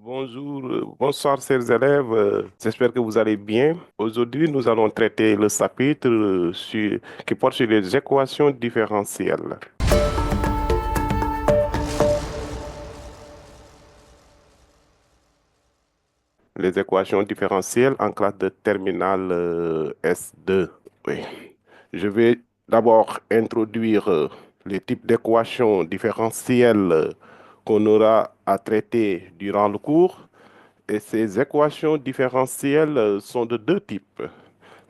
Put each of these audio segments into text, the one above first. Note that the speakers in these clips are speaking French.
Bonjour, bonsoir chers élèves, j'espère que vous allez bien. Aujourd'hui, nous allons traiter le chapitre qui porte sur les équations différentielles. Les équations différentielles en classe de terminale S2. Oui. Je vais d'abord introduire les types d'équations différentielles qu'on aura à traiter durant le cours. Et ces équations différentielles sont de deux types.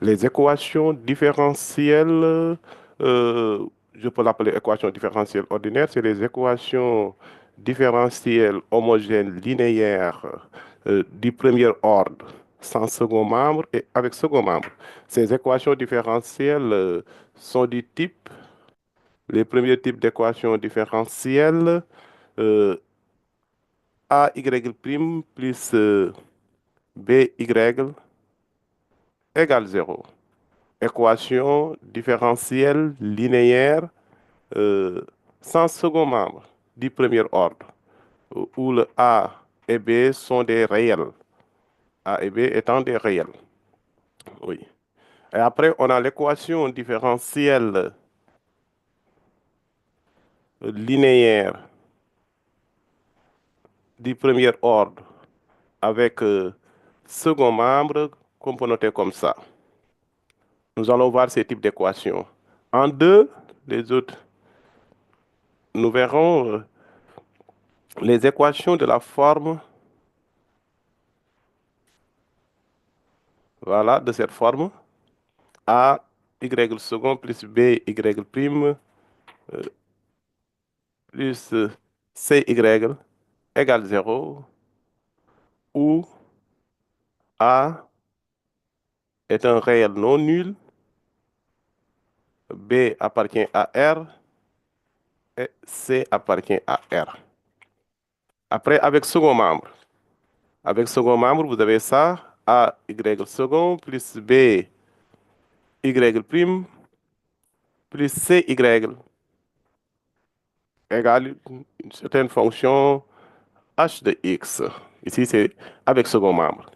Les équations différentielles, je peux l'appeler équation différentielle ordinaire, c'est les équations différentielles homogènes linéaires du premier ordre sans second membre et avec second membre. Ces équations différentielles sont du type, les premiers types d'équations différentielles, euh, AY' plus BY égale 0. Équation différentielle linéaire euh, sans second membre du premier ordre, où le A et B sont des réels. A et B étant des réels. Oui. Et après, on a l'équation différentielle linéaire du premier ordre avec second membre qu'on peut noter comme ça. Nous allons voir ces types d'équations. En deux, les autres, nous verrons les équations de la forme, voilà, de cette forme, A, Y second plus B, Y prime, plus C, Y égale 0, où A est un réel non nul, B appartient à R et C appartient à R. Après, avec second membre, vous avez ça, A, Y second plus B, Y prime, plus C, Y égale une certaine fonction h de x. Ici, c'est avec second membre.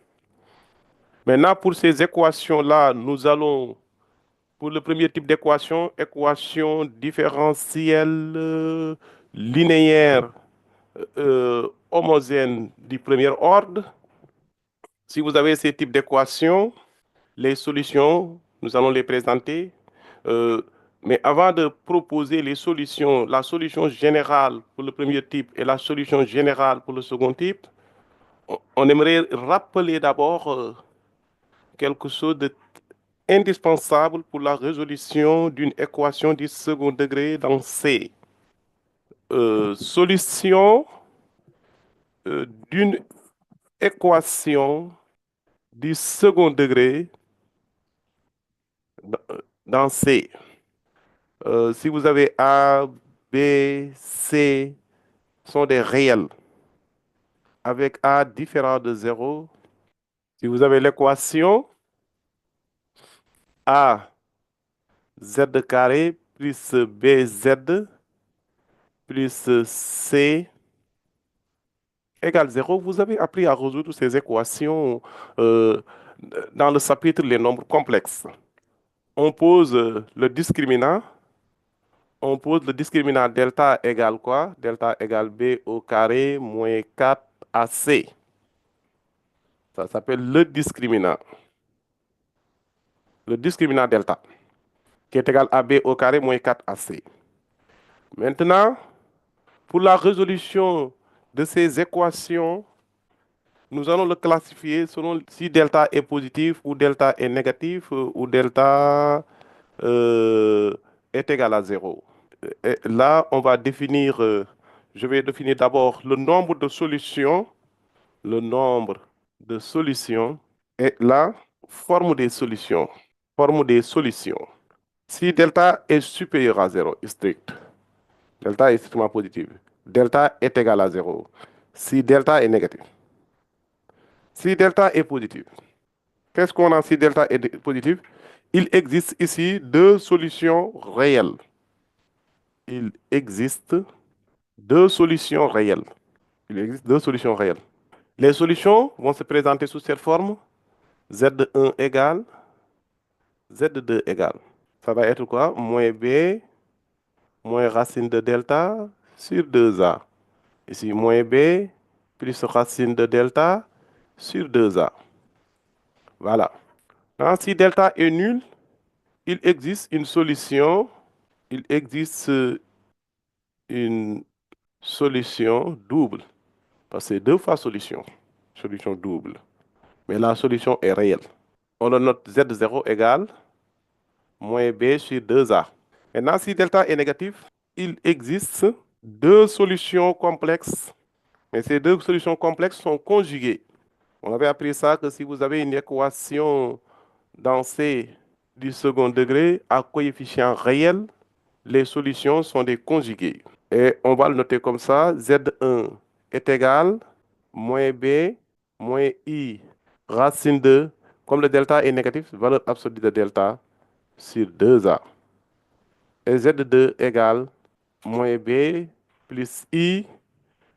Maintenant, pour ces équations-là, nous allons, pour le premier type d'équation, équation différentielle linéaire homogène du premier ordre. Si vous avez ces types d'équations, les solutions, nous allons les présenter. Euh, mais avant de proposer les solutions, la solution générale pour le premier type et la solution générale pour le second type, on aimerait rappeler d'abord quelque chose d'indispensable pour la résolution d'une équation du second degré dans C. Solution d'une équation du second degré dans C. Si vous avez A, B, C, sont des réels avec A différent de 0. Si vous avez l'équation A z carré plus bz plus c égale 0, vous avez appris à résoudre ces équations euh, dans le chapitre les nombres complexes. On pose le discriminant. On pose le discriminant delta égale quoi? Delta égale b au carré moins 4ac. Ça s'appelle le discriminant. Le discriminant delta, qui est égal à b au carré moins 4ac. Maintenant, pour la résolution de ces équations, nous allons le classifier selon si delta est positif ou delta est négatif ou delta est égal à 0. Et là, on va définir, je vais définir d'abord le nombre de solutions, le nombre de solutions et la forme des solutions. Forme des solutions. Si delta est supérieur à 0, strict, delta est strictement positif, delta est égal à 0. Si delta est négatif, si delta est positif, qu'est-ce qu'on a si delta est positif? Il existe ici deux solutions réelles. Il existe deux solutions réelles. Il existe deux solutions réelles. Les solutions vont se présenter sous cette forme. Z1 égale Z2 égale. Ça va être quoi? Moins B moins racine de delta sur 2A. Ici, moins B plus racine de delta sur 2A. Voilà. Maintenant, si delta est nul, il existe une solution. Il existe une solution double. Parce que c'est deux fois solution. Solution double. Mais la solution est réelle. On le note Z0 égale moins B sur 2A. Maintenant, si delta est négatif, il existe deux solutions complexes. Mais ces deux solutions complexes sont conjuguées. On avait appris ça que si vous avez une équation dans C du second degré à coefficient réel, les solutions sont des conjuguées. Et on va le noter comme ça, Z1 est égal moins B moins I racine de, comme le delta est négatif, valeur absolue de delta sur 2A. Et Z2 égale moins B plus I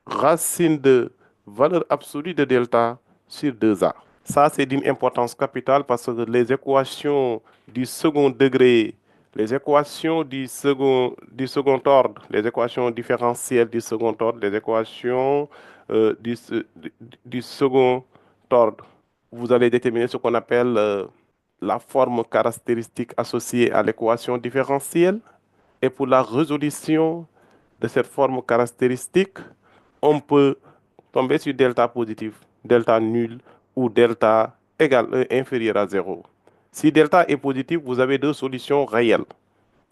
racine de valeur absolue de delta sur 2A. Ça, c'est d'une importance capitale parce que les équations du second degré, les équations du second ordre, les équations différentielles du second ordre, les équations du second ordre, vous allez déterminer ce qu'on appelle la forme caractéristique associée à l'équation différentielle. Et pour la résolution de cette forme caractéristique, on peut tomber sur delta positif, delta nul ou delta inférieur à zéro. Si delta est positif, vous avez deux solutions réelles,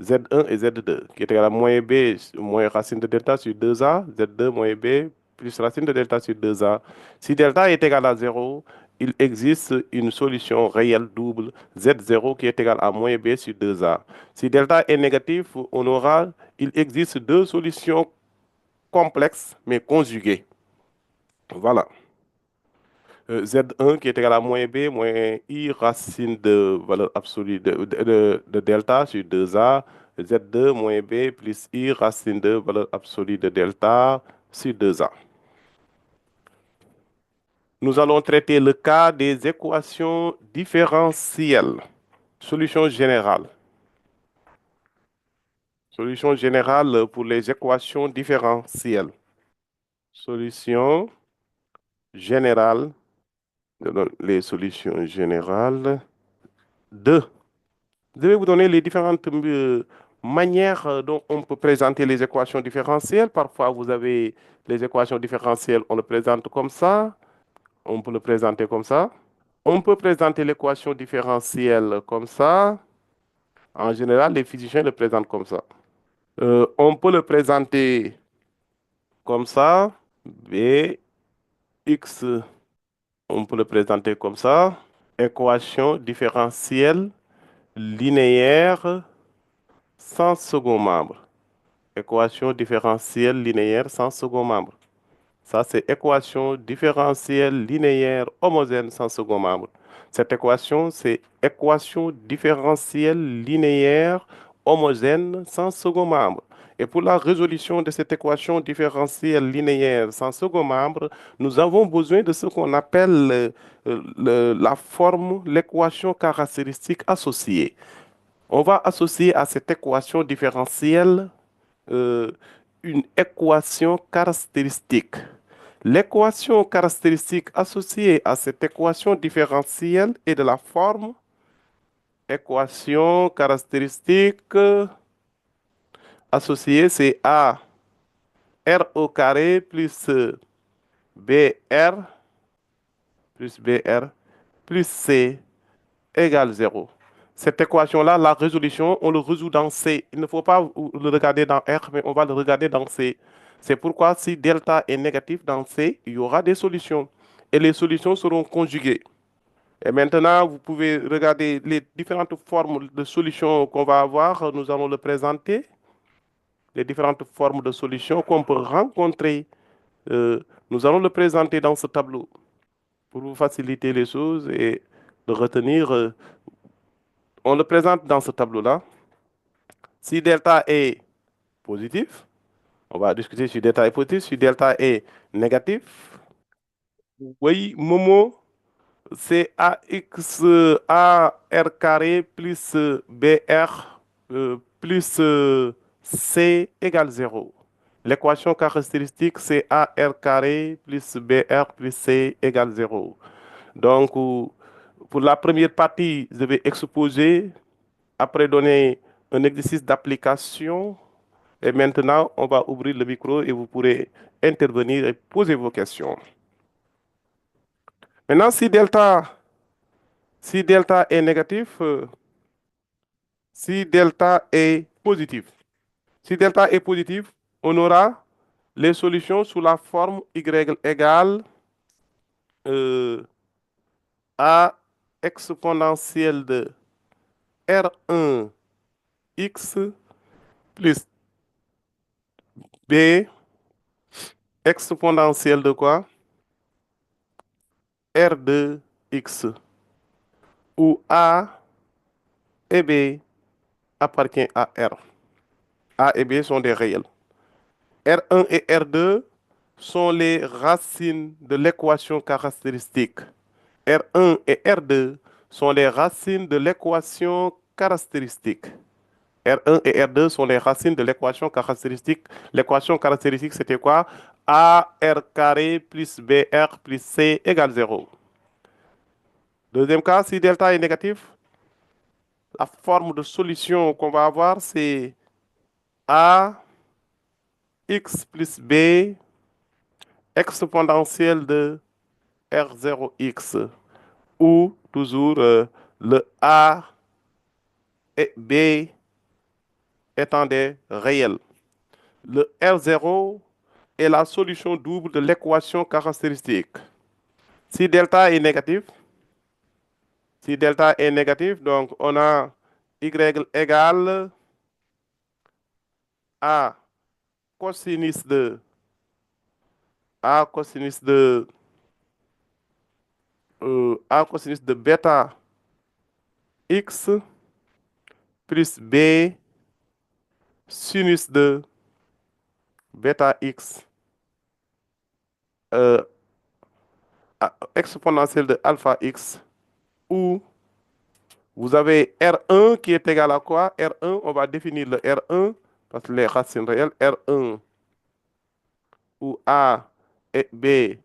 Z1 et Z2, qui est égal à moins B moins racine de delta sur 2A, Z2 moins B plus racine de delta sur 2A. Si delta est égal à zéro, il existe une solution réelle double, Z0 qui est égal à moins B sur 2A. Si delta est négatif, il existe deux solutions complexes mais conjuguées. Voilà. Z1 qui est égal à moins B moins I racine de valeur absolue de delta sur 2A. Z2 moins B plus I racine de valeur absolue de delta sur 2A. Nous allons traiter le cas des équations différentielles. Solution générale. Solution générale pour les équations différentielles. Solution générale. Les solutions générales de. Je vais vous donner les différentes manières dont on peut présenter les équations différentielles. Parfois, vous avez les équations différentielles, on le présente comme ça. On peut le présenter comme ça. On peut présenter l'équation différentielle comme ça. En général, les physiciens le présentent comme ça. On peut le présenter comme ça. Bx, on peut le présenter comme ça. Équation différentielle linéaire sans second membre. Équation différentielle linéaire sans second membre. Ça, c'est équation différentielle linéaire homogène sans second membre. Cette équation, c'est équation différentielle linéaire homogène sans second membre. Et pour la résolution de cette équation différentielle linéaire sans second membre, nous avons besoin de ce qu'on appelle la forme, l'équation caractéristique associée. On va associer à cette équation différentielle euh, une équation caractéristique. L'équation caractéristique associée à cette équation différentielle est de la forme équation caractéristique associée, c'est A R au carré plus BR plus C égale 0. Cette équation-là, la résolution, on le résout dans C. Il ne faut pas le regarder dans R, mais on va le regarder dans C. C'est pourquoi si delta est négatif dans C, il y aura des solutions. Et les solutions seront conjuguées. Et maintenant, vous pouvez regarder les différentes formes de solutions qu'on va avoir. Nous allons le présenter. Les différentes formes de solutions qu'on peut rencontrer. Nous allons le présenter dans ce tableau pour vous faciliter les choses et de retenir. On le présente dans ce tableau-là. Si delta est positif, on va discuter si delta est positif. Si delta est négatif, Oui, Momo, c'est AX AR carré plus BR plus C égale 0. L'équation caractéristique, c'est AR carré plus BR plus C égale 0. Donc, pour la première partie, je vais exposer, après donner un exercice d'application. Et maintenant, on va ouvrir le micro et vous pourrez intervenir et poser vos questions. Maintenant, si delta est négatif, si delta est positif. Si delta est positif, on aura les solutions sous la forme y égale a exponentielle de R1 x plus b exponentielle de quoi? R2 x, où a et b appartient à R. A et B sont des réels. R1 et R2 sont les racines de l'équation caractéristique. R1 et R2 sont les racines de l'équation caractéristique. R1 et R2 sont les racines de l'équation caractéristique. L'équation caractéristique, c'était quoi? AR carré plus BR plus C égale 0. Deuxième cas, si delta est négatif, la forme de solution qu'on va avoir, c'est A x plus B exponentielle de R0x, où toujours le A et B étant des réels. Le R0 est la solution double de l'équation caractéristique. Si delta est négatif, si delta est négatif, donc on a y égale A cosinus de A cosinus de bêta x plus B sinus de bêta x euh, exponentielle de alpha x, où vous avez R1 qui est égal à quoi? R1, on va définir le R1, parce que les racines réelles, R1 où A et B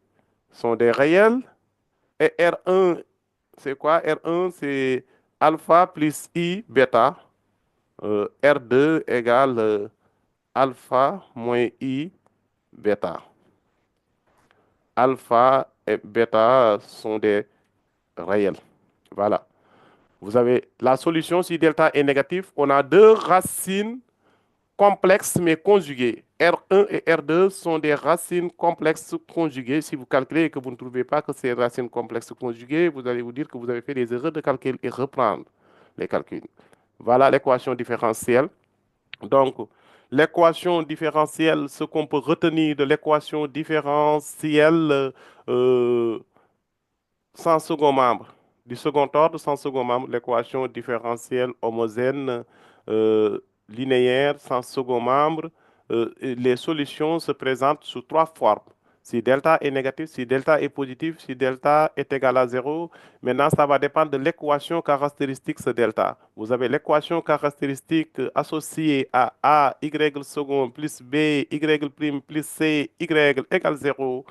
sont des réels. Et R1, c'est quoi? R1, c'est alpha plus I bêta. R2 égale alpha moins I bêta. Alpha et bêta sont des réels. Voilà. Vous avez la solution si delta est négatif. On a deux racines complexes mais conjuguées. R1 et R2 sont des racines complexes conjuguées. Si vous calculez et que vous ne trouvez pas que ces racines complexes conjuguées, vous allez vous dire que vous avez fait des erreurs de calcul et reprendre les calculs. Voilà l'équation différentielle. Donc, l'équation différentielle, ce qu'on peut retenir de l'équation différentielle euh, sans second membre. Du second ordre, sans second membre, l'équation différentielle homogène linéaire sans second membre. Et les solutions se présentent sous trois formes. Si delta est négatif, si delta est positif, si delta est égal à 0. Maintenant, ça va dépendre de l'équation caractéristique de delta. Vous avez l'équation caractéristique associée à y second plus b, y prime plus c, y égale 0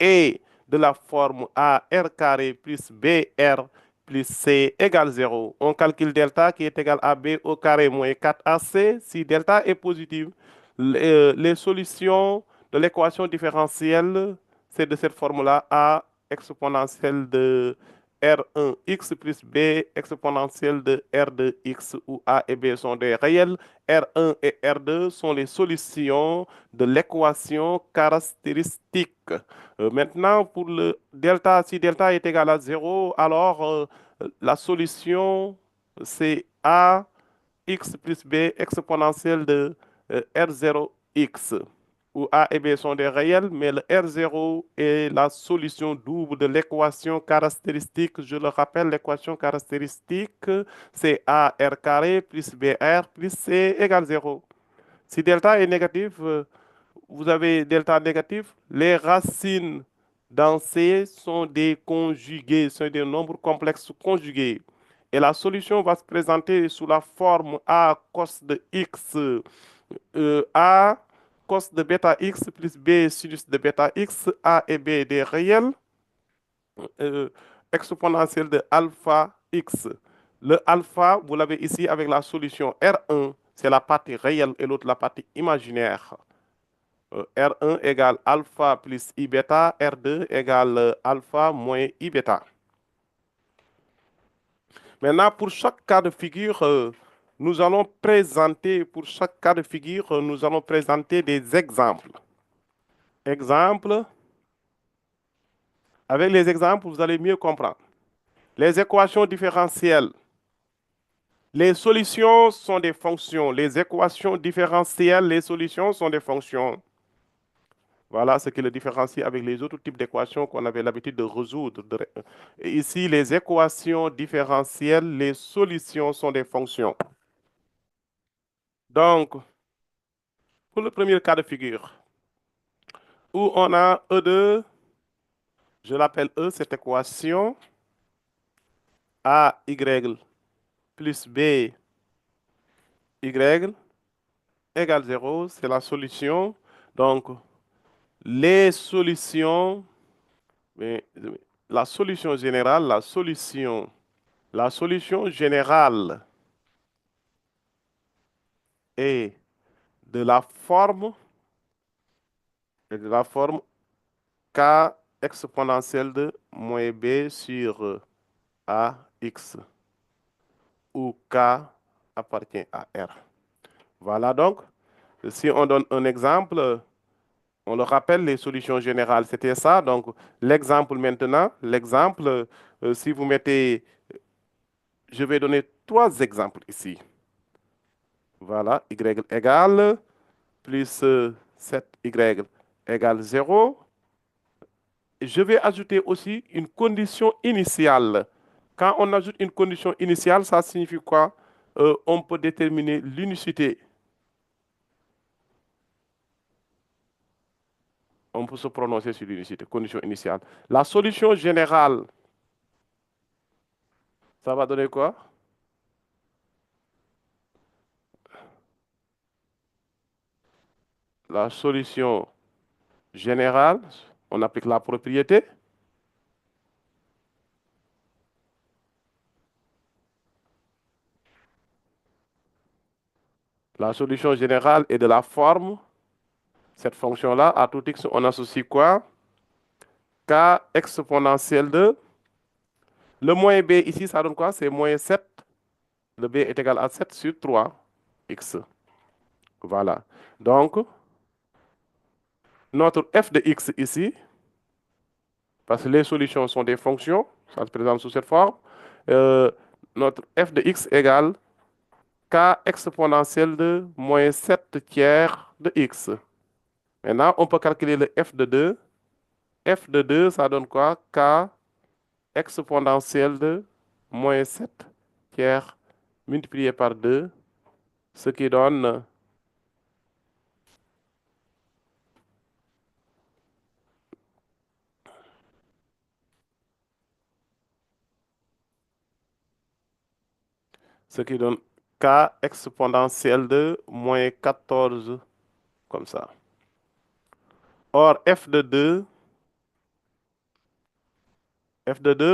et de la forme AR carré plus BR plus C égale 0. On calcule delta qui est égal à B au carré moins 4AC. Si delta est positif, les solutions de l'équation différentielle, c'est de cette forme-là, A exponentielle de R1x plus B exponentielle de R2x, où A et B sont des réels. R1 et R2 sont les solutions de l'équation caractéristique. Maintenant, pour le delta, si delta est égal à 0, alors la solution, c'est A x plus b exponentielle de R0x, où A et B sont des réels, mais le R0 est la solution double de l'équation caractéristique. Je le rappelle, l'équation caractéristique, c'est AR carré plus BR plus C égale 0. Si delta est négatif, vous avez delta négatif, les racines dans C sont des conjugués, sont des nombres complexes conjugués. Et la solution va se présenter sous la forme A cos de x, A cos de bêta x plus B sinus de bêta x, A et B des réels, euh, exponentielle de alpha x. Le alpha, vous l'avez ici avec la solution R1, c'est la partie réelle et l'autre la partie imaginaire. R1 égale alpha plus I bêta, R2 égale alpha moins I bêta. Maintenant, pour chaque cas de figure, nous allons présenter, pour chaque cas de figure, nous allons présenter des exemples. Exemples. Avec les exemples, vous allez mieux comprendre. Les équations différentielles. Les solutions sont des fonctions. Les équations différentielles, les solutions sont des fonctions. Voilà ce qui le différencie avec les autres types d'équations qu'on avait l'habitude de résoudre. Et ici, les équations différentielles, les solutions sont des fonctions. Donc, pour le premier cas de figure, où on a E2, je l'appelle E, cette équation, AY plus BY égale 0, c'est la solution. Donc, les solutions, mais, la solution générale, la solution générale est de la forme k exponentielle de moins b sur ax, où k appartient à R. Voilà donc, si on donne un exemple, on le rappelle, les solutions générales, c'était ça. Donc, l'exemple maintenant, l'exemple, si vous mettez, je vais donner trois exemples ici. Voilà, y égale plus 7y égale 0. Je vais ajouter aussi une condition initiale. Quand on ajoute une condition initiale, ça signifie quoi? On peut déterminer l'unicité. On peut se prononcer sur l'unicité, condition initiale. La solution générale, ça va donner quoi? La solution générale, on applique la propriété. La solution générale est de la forme. Cette fonction-là, à tout x, on associe quoi? K exponentielle de. Le moins b ici, ça donne quoi? C'est moins 7. Le b est égal à 7 sur 3x. Voilà. Donc, notre f de x ici, parce que les solutions sont des fonctions, ça se présente sous cette forme, euh, notre f de x égale k exponentielle de moins 7 tiers de x. Maintenant, on peut calculer le f de 2. F de 2, ça donne quoi? K exponentielle de moins 7 tiers multiplié par 2, ce qui donne k exponentielle de moins 14, comme ça. Or, f de 2,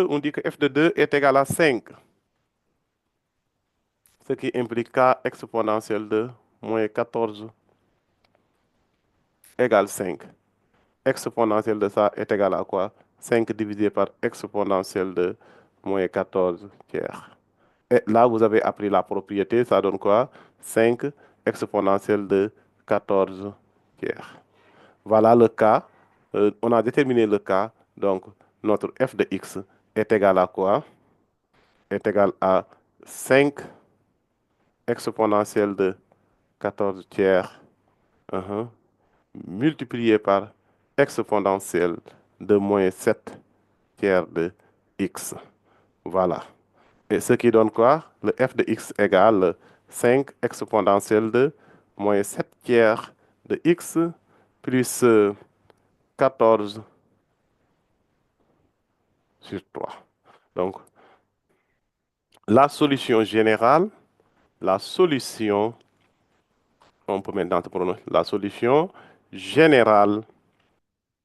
on dit que f de 2 est égal à 5, ce qui implique k exponentielle de moins 14 égale 5. Exponentielle de ça est égal à quoi? 5 divisé par exponentielle de moins 14 tiers. Et là, vous avez appris la propriété, ça donne quoi? 5 exponentielle de 14 tiers. Voilà le cas. On a déterminé le cas. Donc, notre f de x est égal à quoi? Est égal à 5 exponentielle de 14 tiers multiplié par exponentielle de moins 7 tiers de x. Voilà. Et ce qui donne quoi? Le f de x égale 5 exponentielle de moins 7 tiers de x plus 14 sur 3. Donc, la solution générale, la solution, on peut maintenant prononcer la solution générale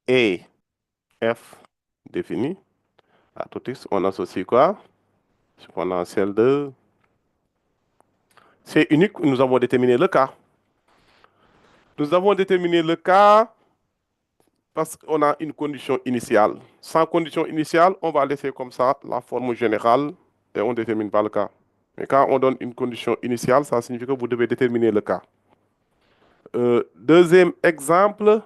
est f définie à tout x. On associe quoi? Exponentielle de. C'est unique, nous avons déterminé le cas. Nous avons déterminé le cas parce qu'on a une condition initiale. Sans condition initiale, on va laisser comme ça la forme générale et on ne détermine pas le cas. Mais quand on donne une condition initiale, ça signifie que vous devez déterminer le cas. Deuxième exemple,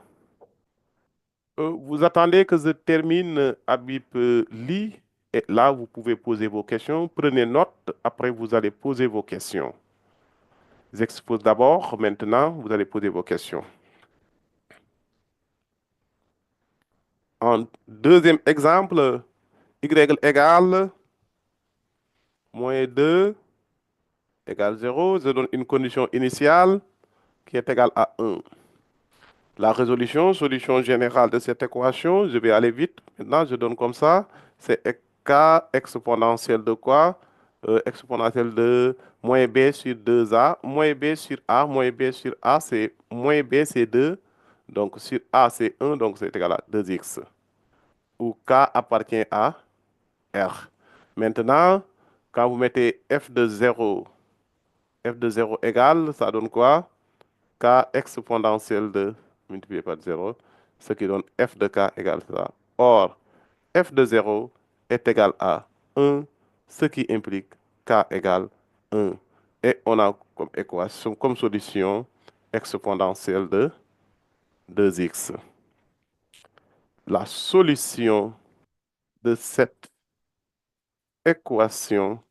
vous attendez que je termine Habib lit et là, vous pouvez poser vos questions. Prenez note, après vous allez poser vos questions. J'expose d'abord, maintenant, vous allez poser vos questions. En deuxième exemple, y égale moins 2 égale 0. Je donne une condition initiale qui est égale à 1. La résolution, solution générale de cette équation, je vais aller vite. Maintenant, je donne comme ça, c'est k exponentielle de quoi? Exponentielle de moins b sur 2a. Moins b sur a, moins b sur a, c'est moins b, c'est 2. Donc, sur a, c'est 1, donc c'est égal à 2x. Où k appartient à R. Maintenant, quand vous mettez f de 0 égale, ça donne quoi? K exponentielle de multiplié par 0, ce qui donne f de k égale ça. Or, f de 0 est égal à 1, ce qui implique k égale 1. Et on a comme équation, comme solution, exponentielle de 2x. La solution de cette équation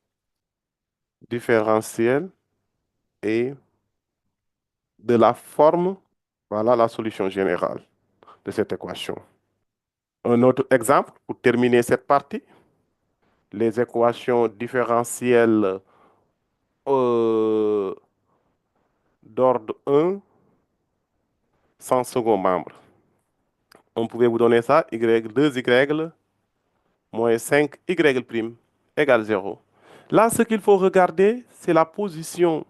différentielle est de la forme, voilà la solution générale de cette équation. Un autre exemple pour terminer cette partie, les équations différentielles d'ordre 1 sans second membre. On pouvait vous donner ça, y2y moins 5y' égale 0. Là, ce qu'il faut regarder, c'est la position.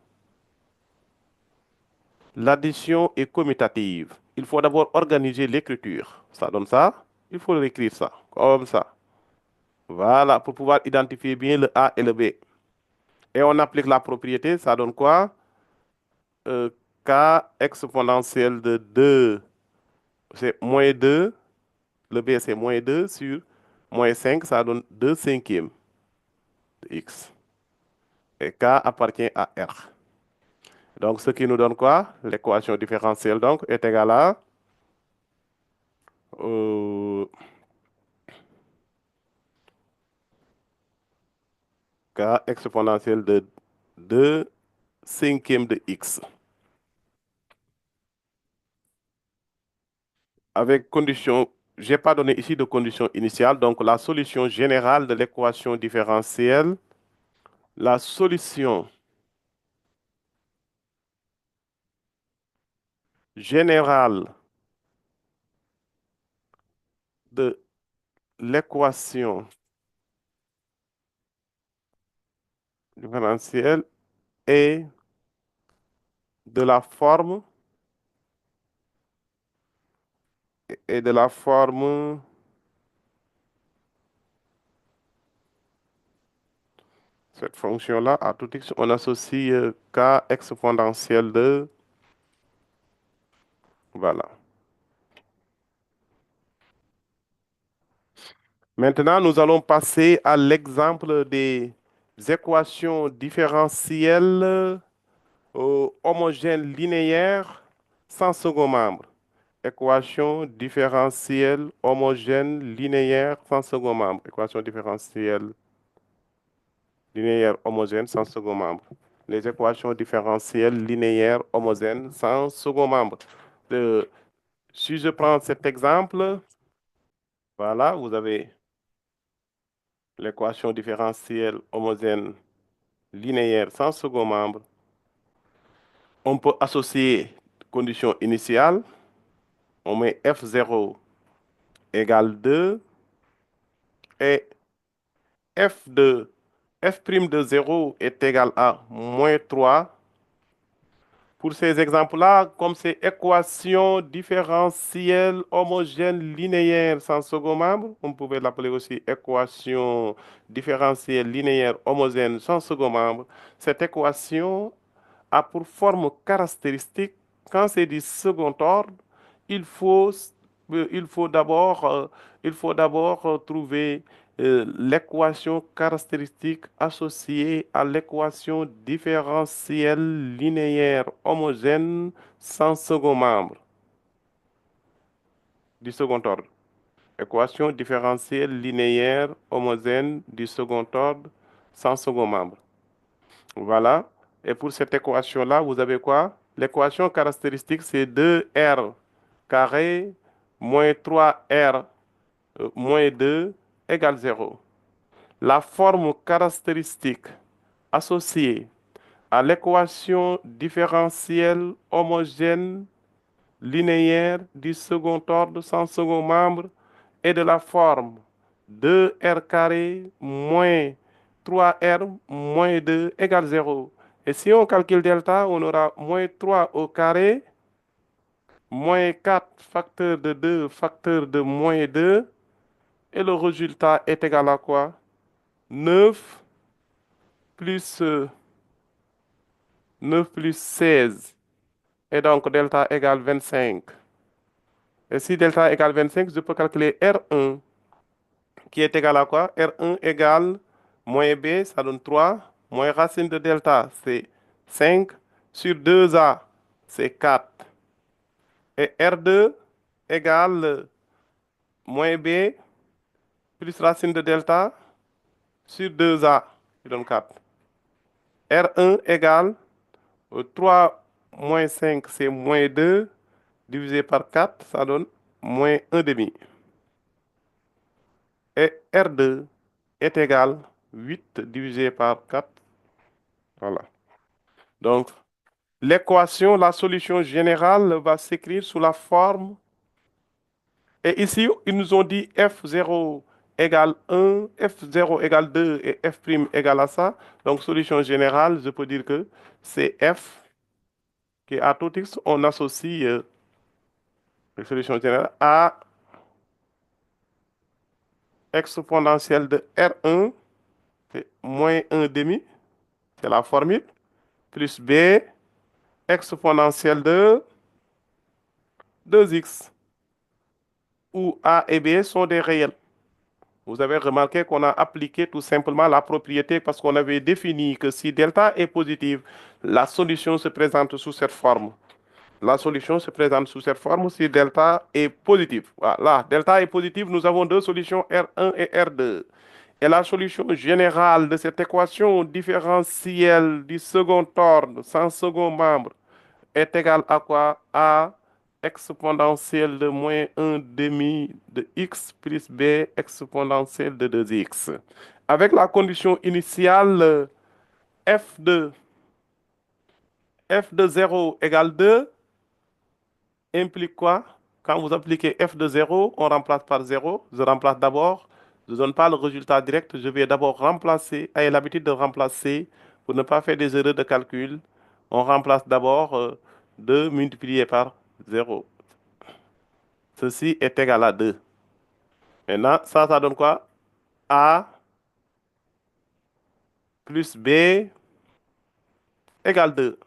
L'addition est commutative. Il faut d'abord organiser l'écriture. Ça donne ça. Il faut l'écrire ça, comme ça. Voilà, pour pouvoir identifier bien le A et le B. Et on applique la propriété, ça donne quoi? K exponentielle de 2, c'est moins 2. Le B, c'est moins 2 sur moins 5, ça donne 2 cinquièmes de x. Et K appartient à R. Donc, ce qui nous donne quoi? L'équation différentielle, donc, est égale à K exponentielle de 2 cinquièmes de x. Avec condition, je n'ai pas donné ici de condition initiale, donc la solution générale de l'équation différentielle, la solution générale de l'équation différentielle est de la forme et de la forme cette fonction-là à tout x, on associe k exponentielle de voilà. Maintenant, nous allons passer à l'exemple des équations différentielles homogènes linéaires sans second membre. Équation différentielle homogène linéaire sans second membre. Équation différentielle linéaire homogène sans second membre. Les équations différentielles linéaires homogènes sans second membre. Si je prends cet exemple, voilà, vous avez l'équation différentielle homogène linéaire sans second membre. On peut associer condition initiale. On met f0 égale 2 et f' de 0 est égal à moins 3. Pour ces exemples-là, comme c'est équation différentielle homogène linéaire sans second membre, on pouvait l'appeler aussi équation différentielle linéaire homogène sans second membre. Cette équation a pour forme caractéristique, quand c'est du second ordre, il faut, il faut d'abord trouver l'équation caractéristique associée à l'équation différentielle linéaire homogène sans second membre du second ordre. Équation différentielle linéaire homogène du second ordre sans second membre. Voilà. Et pour cette équation-là, vous avez quoi? L'équation caractéristique, c'est 2R carré moins 3R moins 2 égale 0. La forme caractéristique associée à l'équation différentielle homogène linéaire du second ordre sans second membre est de la forme 2R carré moins 3R moins 2 égale 0. Et si on calcule delta, on aura moins 3 au carré, moins 4 facteur de 2 facteur de moins 2, et le résultat est égal à quoi? 9 plus, 9 plus 16. Et donc delta égale 25. Et si delta égale 25, je peux calculer R1 qui est égal à quoi? R1 égale moins B, ça donne 3, moins racine de delta, c'est 5, sur 2A, c'est 4. Et R2 égale moins B plus racine de delta sur 2A, qui donne 4. R1 égale 3 moins 5, c'est moins 2, divisé par 4, ça donne moins 1 demi. Et R2 est égal 8 divisé par 4. Voilà. Donc, l'équation, la solution générale va s'écrire sous la forme. Et ici, ils nous ont dit F0 égale 1, F0 égale 2 et F' égale à ça. Donc, solution générale, je peux dire que c'est F qui à tout x, on associe la solution générale à exponentielle de R1, c'est moins 1 demi, c'est la formule, plus B exponentielle de 2x, où A et B sont des réels. Vous avez remarqué qu'on a appliqué tout simplement la propriété parce qu'on avait défini que si delta est positive, la solution se présente sous cette forme. La solution se présente sous cette forme si delta est positive. Voilà, delta est positive, nous avons deux solutions R1 et R2. Et la solution générale de cette équation différentielle du second ordre sans second membre est égale à quoi? A exponentielle de moins 1 demi de x plus b exponentielle de 2x. Avec la condition initiale f de 0 égale 2 implique quoi? Quand vous appliquez f de 0, on remplace par 0. Je remplace d'abord. Je ne donne pas le résultat direct. Je vais d'abord remplacer. Ayez l'habitude de remplacer pour ne pas faire des erreurs de calcul. On remplace d'abord 2 multiplié par 0. Ceci est égal à 2. Maintenant, ça donne quoi? A plus B égale 2.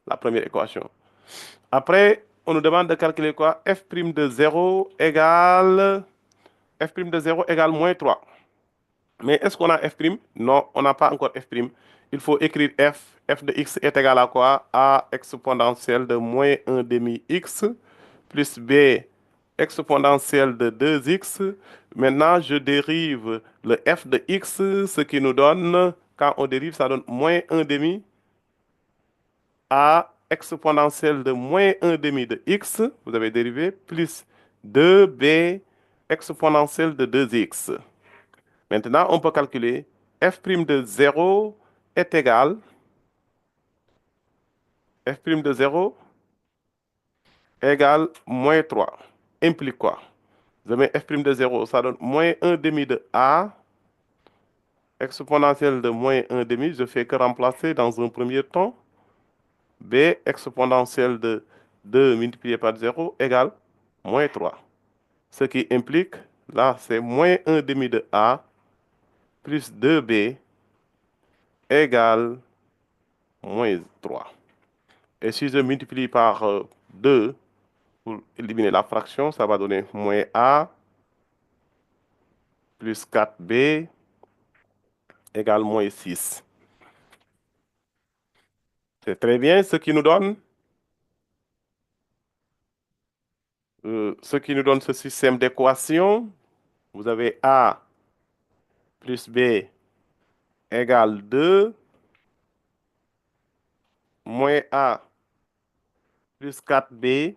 La première équation. Après, on nous demande de calculer quoi? F' de 0 égale F' de 0 égale moins 3. Mais est-ce qu'on a F'? Non, on n'a pas encore F'. Il faut écrire F. F de x est égal à quoi? A exponentielle de moins 1 demi x plus B exponentielle de 2x. Maintenant, je dérive le F de x, ce qui nous donne, quand on dérive, ça donne moins 1 demi A exponentielle de moins 1 demi de x, vous avez dérivé, plus 2B exponentielle de 2x. Maintenant, on peut calculer f' de 0 est égal, f' de 0 égale moins 3. Implique quoi? Je mets f' de 0, ça donne moins 1 demi de a exponentielle de moins 1 demi, je fais que remplacer dans un premier temps. B exponentielle de 2 multiplié par 0 égale moins 3. Ce qui implique, là, c'est moins 1 demi de A plus 2B égale moins 3. Et si je multiplie par 2 pour éliminer la fraction, ça va donner moins A plus 4B égale moins 6. C'est très bien ce qui nous donne ce système d'équations. Vous avez A plus B égale 2, moins A plus 4B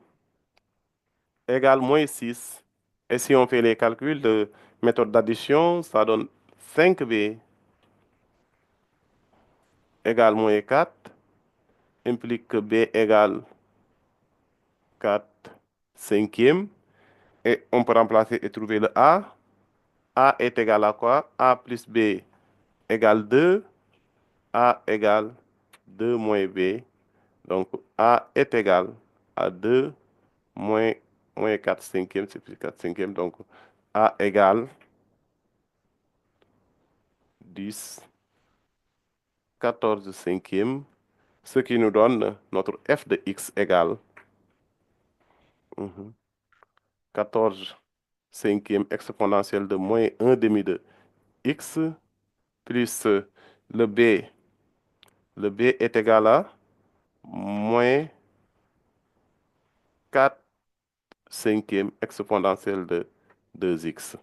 égale moins 6. Et si on fait les calculs de méthode d'addition, ça donne 5B égale moins 4, implique que B égale 4 cinquièmes. Et on peut remplacer et trouver le A. A est égal à quoi? A plus B égale 2. A égale 2 moins B. Donc, A est égal à 2 moins, moins 4 cinquièmes, c'est plus 4 cinquièmes. Donc, A égale 10, 14 cinquièmes, ce qui nous donne notre f de x égale 14 cinquièmes exponentielle de moins 1 demi de x plus le b. Le b est égal à moins 4 cinquièmes exponentielle de 2x.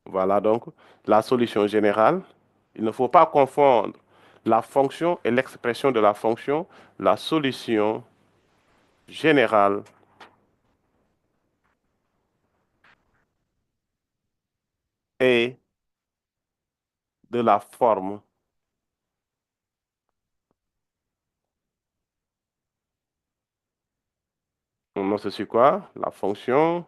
Voilà donc la solution générale. Il ne faut pas confondre la fonction et l'expression de la fonction. La solution générale est de la forme. Non, c'est quoi? La fonction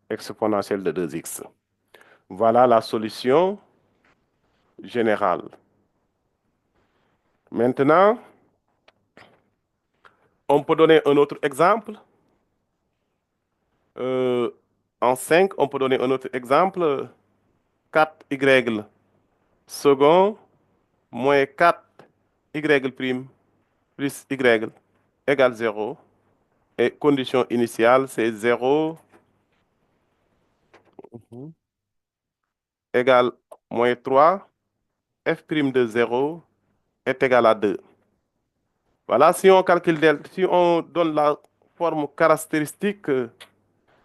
exponentielle de 2x. Voilà la solution générale. Maintenant, on peut donner un autre exemple. Euh, En 5, on peut donner un autre exemple. 4y second moins 4y prime plus y égale 0. Et condition initiale, c'est 0 égale moins 3. F' de 0 est égal à 2. Voilà, si on calcule, si on donne la forme caractéristique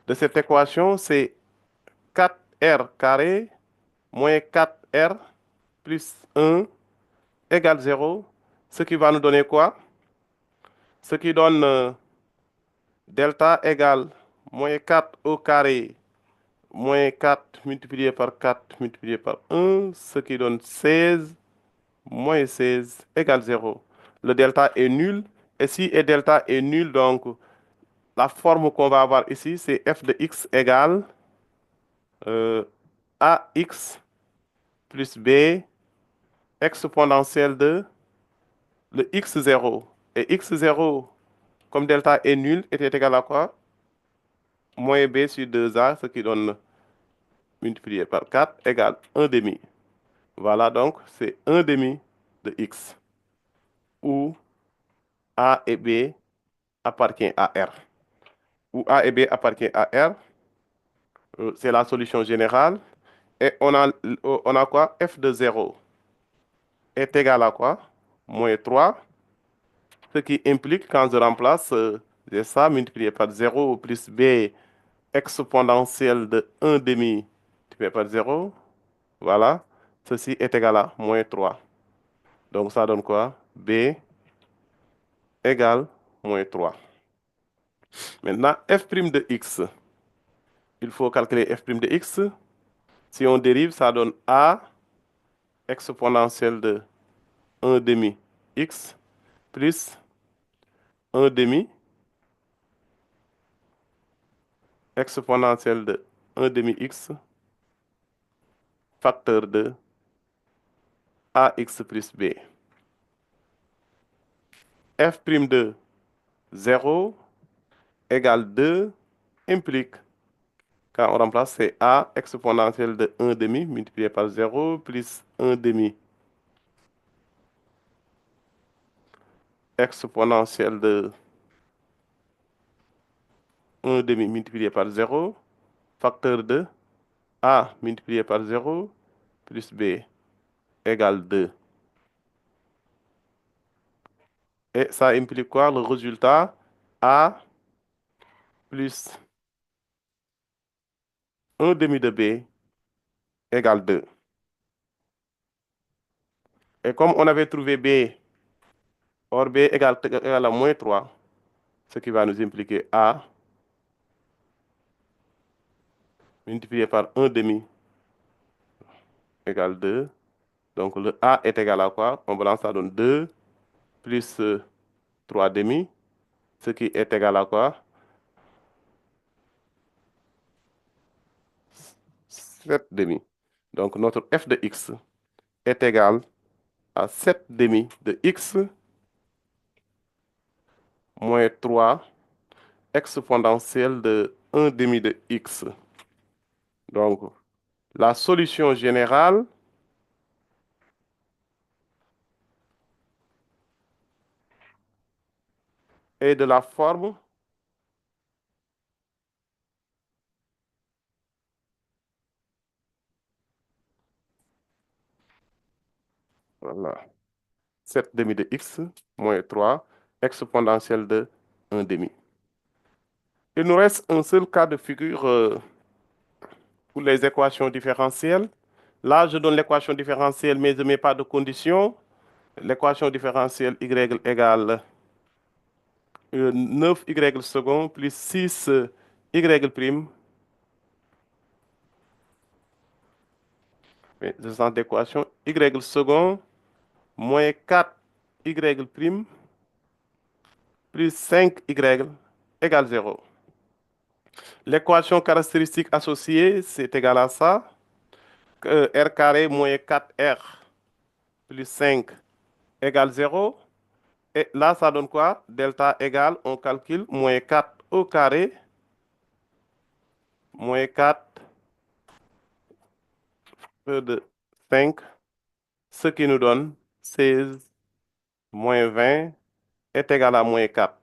de cette équation, c'est 4r carré moins 4r plus 1 égale 0, ce qui va nous donner quoi? Ce qui donne delta égale moins 4 au carré moins 4 multiplié par 4 multiplié par 1, ce qui donne 16 moins 16 égale 0. Le delta est nul. Et si et delta est nul, donc la forme qu'on va avoir ici, c'est f de x égale ax plus b exponentielle de le x0. Et x0, comme delta est nul, était égal à quoi? Moins b sur 2a, ce qui donne multiplié par 4 égale 1 demi. Voilà donc, c'est 1 demi de x, où a et b appartient à R. Où a et b appartient à R, c'est la solution générale. Et on a quoi? F de 0 est égal à quoi? Moins 3. Ce qui implique, quand je remplace, j'ai ça multiplié par 0 plus b exponentielle de 1 demi multiplié par 0. Voilà. Ceci est égal à moins 3. Donc ça donne quoi? B égale moins 3. Maintenant, f' de x. Il faut calculer f' de x. Si on dérive, ça donne a exponentielle de 1 demi x plus 1 demi exponentielle de 1 demi x facteur de ax plus b. F' de 0 égale 2 implique, quand on remplace, c'est a exponentielle de 1 demi multiplié par 0 plus 1 demi exponentielle de 1 demi multiplié par 0 facteur de a multiplié par 0 plus b égale 2. Et ça implique quoi? Le résultat a plus 1 demi de b égale 2. Et comme on avait trouvé b, or b égale à moins 3, ce qui va nous impliquer a multiplié par 1 demi égale 2. Donc le a est égal à quoi? On balance, ça donne 2 plus 3 demi, ce qui est égal à quoi? 7 demi. Donc notre f de x est égal à 7 demi de x moins 3 exponentielle de 1 demi de x. Donc la solution générale est de la forme voilà, 7 demi de x moins 3 exponentielle de 1 demi. Il nous reste un seul cas de figure pour les équations différentielles. Là, je donne l'équation différentielle, mais je ne mets pas de condition. L'équation différentielle y égale 9y second plus 6y prime. Mais je sens d'équation y second moins 4y prime plus 5y égale 0. L'équation caractéristique associée, c'est égal à ça. R carré moins 4r plus 5 égale 0. Et là, ça donne quoi? Delta égale, on calcule, moins 4 au carré, moins 4 de 5, ce qui nous donne 16 moins 20 est égal à moins 4.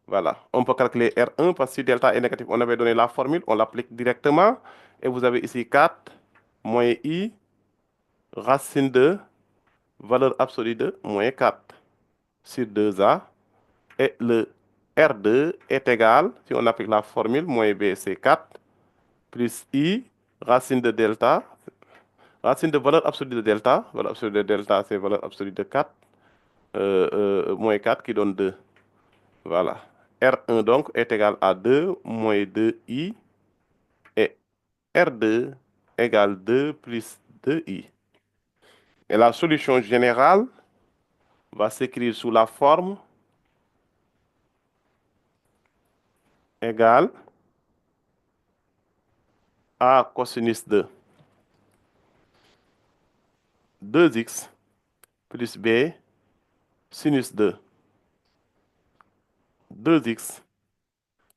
Voilà, on peut calculer R1 parce que si delta est négatif, on avait donné la formule, on l'applique directement. Et vous avez ici 4 moins I racine de valeur absolue de moins 4 sur 2A. Et le R2 est égal, si on applique la formule, moins B c'est 4, plus I racine de delta, racine de valeur absolue de delta, valeur absolue de delta c'est valeur absolue de 4, moins 4 qui donne 2. Voilà. R1 donc est égal à 2 moins 2I et R2 égale 2 plus 2I. Et la solution générale va s'écrire sous la forme égale A cosinus de 2x plus B sinus de 2x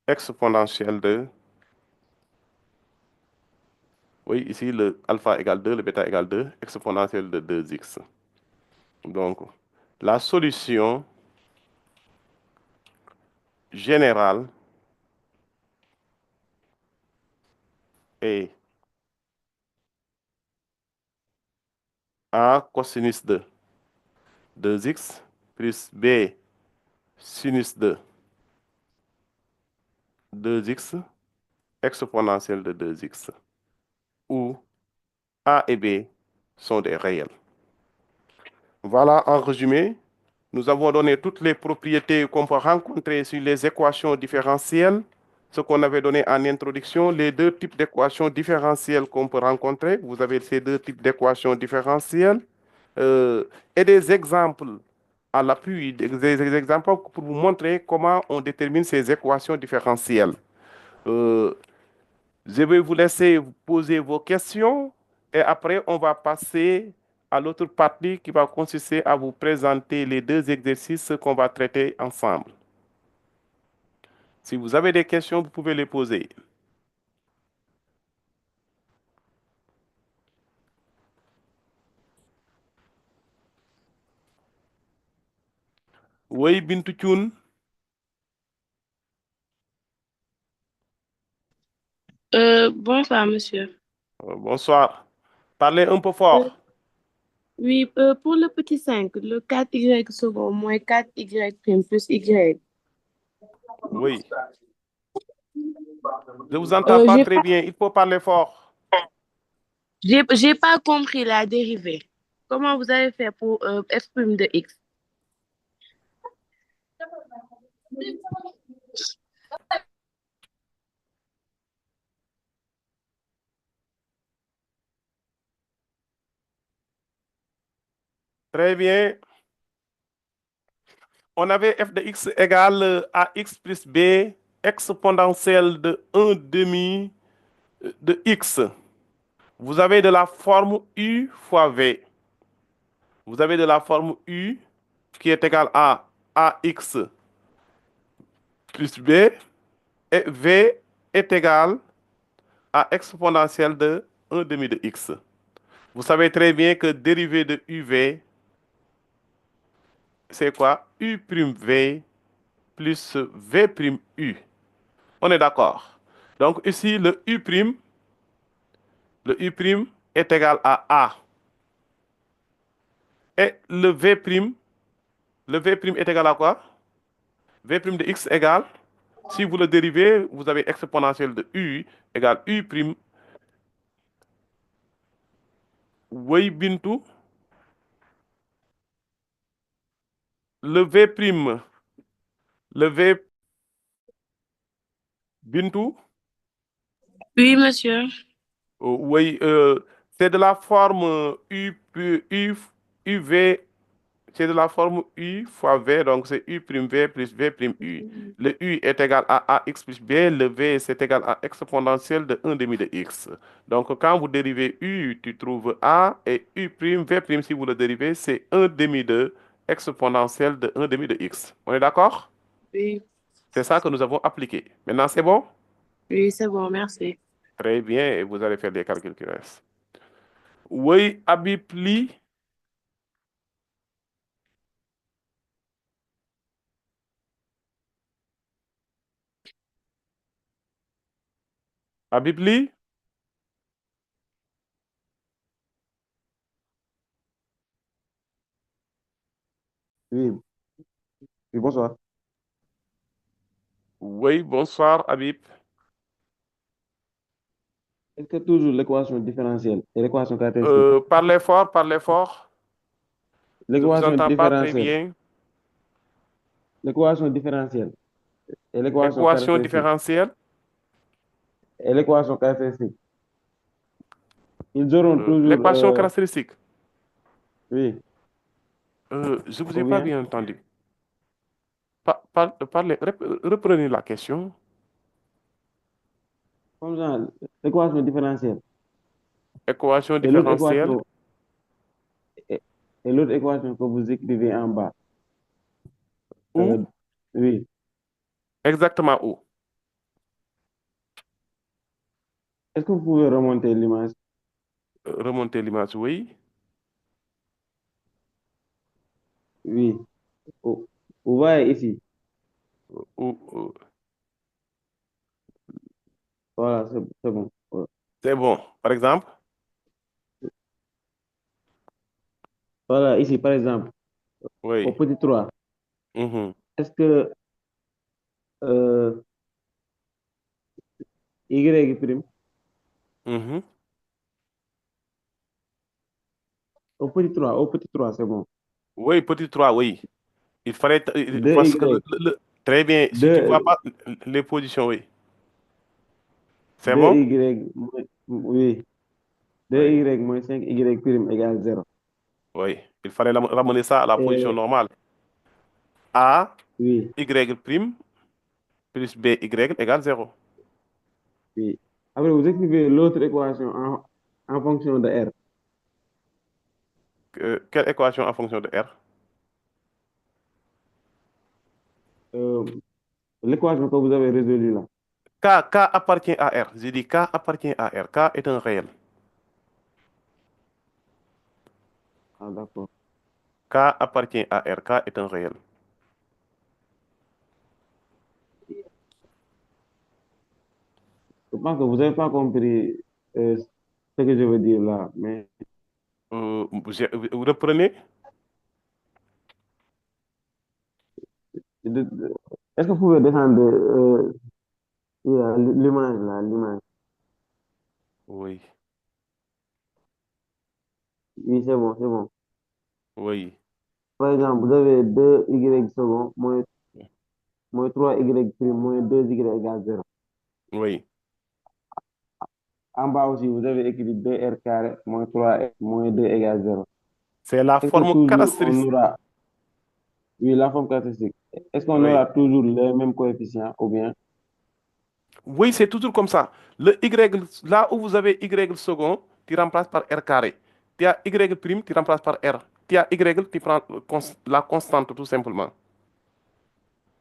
exponentielle de, oui, ici le alpha égale 2, le bêta égale 2, exponentielle de 2x. Donc, la solution générale est A cosinus de 2x plus B sinus de 2x exponentielle de 2x, où A et B sont des réels. Voilà, en résumé, nous avons donné toutes les propriétés qu'on peut rencontrer sur les équations différentielles, ce qu'on avait donné en introduction, les deux types d'équations différentielles qu'on peut rencontrer. Vous avez ces deux types d'équations différentielles et des exemples à l'appui des exemples pour vous montrer comment on détermine ces équations différentielles. Euh, je vais vous laisser poser vos questions et après, on va passer à l'autre partie qui va consister à vous présenter les deux exercices qu'on va traiter ensemble. Si vous avez des questions, vous pouvez les poser. Oui, Bintou Thioune, Bonsoir, monsieur. bonsoir. Parlez un peu Euh, fort. oui, pour le petit 5, le 4y second moins 4y prime plus y. Oui, je vous entends Euh, pas j'ai très pas, bien. Il faut parler fort. j'ai pas compris la dérivée. Comment vous avez fait pour f prime de x? Très bien. On avait f de x égale à x plus b exponentielle de 1 demi de x. Vous avez de la forme u fois v. Vous avez de la forme u qui est égale à ax plus b et v est égal à exponentielle de 1 demi de x. Vous savez très bien que dérivée de uv, c'est quoi? U prime v plus v prime u. On est d'accord. Donc ici, le u' est égal à a. Et le v' est égal à quoi? V' de x égale, si vous le dérivez, vous avez exponentielle de u égale u'. Oui, Bintou, le v', le v, Bintou, Oui, monsieur. oui, c'est de la forme uv. C'est de la forme U fois V, donc c'est U' V plus V' U. Le U est égal à AX plus B, le V c'est égal à exponentielle de 1 demi de X. Donc quand vous dérivez U, tu trouves A et U', V', si vous le dérivez, c'est 1 demi de exponentielle de 1 demi de X. On est d'accord? Oui, C'est ça que nous avons appliqué. Maintenant, c'est bon? oui, c'est bon, merci. Très bien, et vous allez faire les calculs qui restent. Oui, Abipli, Abipli, Oui, oui, bonsoir. oui, bonsoir, Abip. Est-ce que toujours l'équation différentielle et l'équation caractéristique? Parlez fort, parlez fort. Je vous L'équation entends pas très différentielle, bien. l'équation différentielle et l'équation Équation caractéristique différentielle, et l'équation caractéristique, ils auront toujours, l'équation caractéristique. oui, Je vous ai ou pas bien, bien entendu. Reprenez la question. comme ça, l'équation différentielle Équation et l'autre différentielle équation, et, et l'autre équation que vous écrivez en bas, ou euh, oui, exactement où? est-ce que vous pouvez remonter l'image? Remonter l'image, oui. Oui, vous, vous voyez ici, Ou, voilà, c'est bon. c'est bon. Par exemple, Voilà, ici, par exemple, au oui. petit 3, Mhm, est-ce que euh, y prime, mhm. au petit 3 c'est bon. Oui, petit 3, oui. Il fallait, parce que 2y, très bien, si tu vois 2, pas les positions, oui. C'est bon? 2y, oui, Oui, 2y moins 5y prime égale 0. oui. Il fallait ramener ça à la position Et normale. A, Oui, Y prime plus B, Y égale 0. oui. Après, vous écrivez l'autre équation en fonction de R. Quelle équation en fonction de R? Euh, L'équation que vous avez résolue là. K appartient à R. J'ai dit K appartient à R. K est un réel. Ah, d'accord. K appartient à R. K est un réel. Je pense que vous n'avez pas compris ce que je veux dire là. Mais Vous reprenez? est-ce que vous pouvez descendre l'image là, l'image? Oui, Oui, c'est bon, c'est bon. oui, Par exemple, vous avez 2y second moins 3y prime moins 2y égale 0. oui. En bas aussi, vous avez écrit 2r carré moins 3 moins 2 égale 0. C'est la Est-ce que forme toujours on caractéristique. aura, oui, la forme caractéristique, est-ce qu'on Oui. aura toujours les mêmes coefficients ou bien, Oui, c'est toujours comme ça. Le Y, là où vous avez Y second, tu remplaces par R carré. Tu as Y prime, tu remplaces par R. Tu as Y, tu prends la constante tout simplement.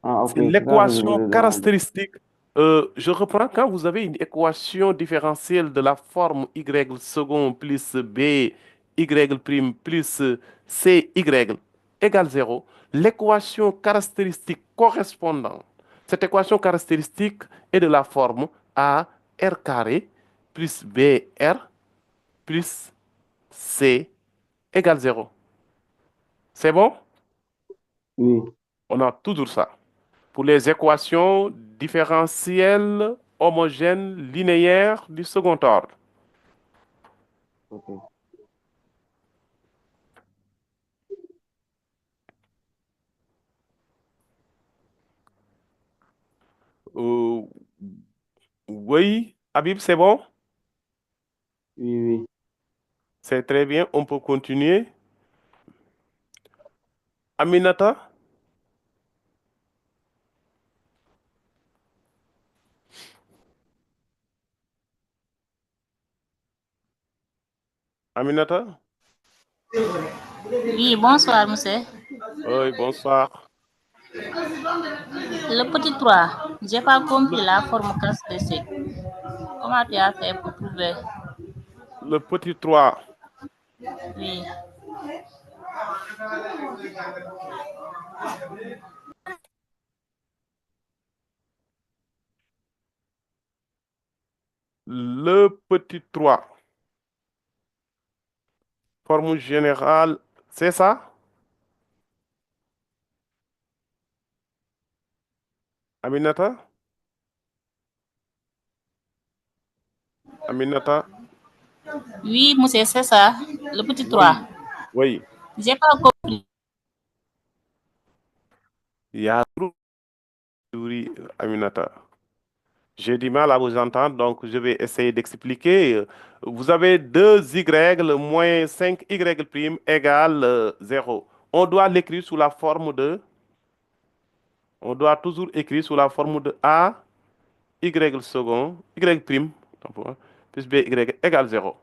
ah, ok, C'est c'est ça que je l'équation voulais demander. caractéristique. Je reprends quand vous avez une équation différentielle de la forme y second plus b y prime plus c y égale 0, l'équation caractéristique correspondante, cette équation caractéristique est de la forme a r carré plus b r plus c égale 0. C'est bon? Oui, On a toujours ça. Pour les équations différentielles homogènes linéaires du second ordre. ok. Euh, oui, Habib, c'est bon? Oui, oui, C'est très bien, on peut continuer. Aminata? Aminata? Oui, bonsoir, monsieur. Oui, bonsoir. Le petit 3, j'ai pas Le, compris la forme caractéristique. Comment tu as fait pour trouver? le petit 3. Oui, Le petit 3. Forme générale, c'est ça? Aminata? Aminata? oui, monsieur, c'est ça. Le petit 3. Oui, oui. J'ai pas compris. Il y a trop de bruit, Aminata. J'ai du mal à vous entendre, donc je vais essayer d'expliquer. Vous avez 2y moins 5y prime égale 0. On doit l'écrire sous la forme de... On doit toujours écrire sous la forme de a, y second, y prime, plus b, y égale 0.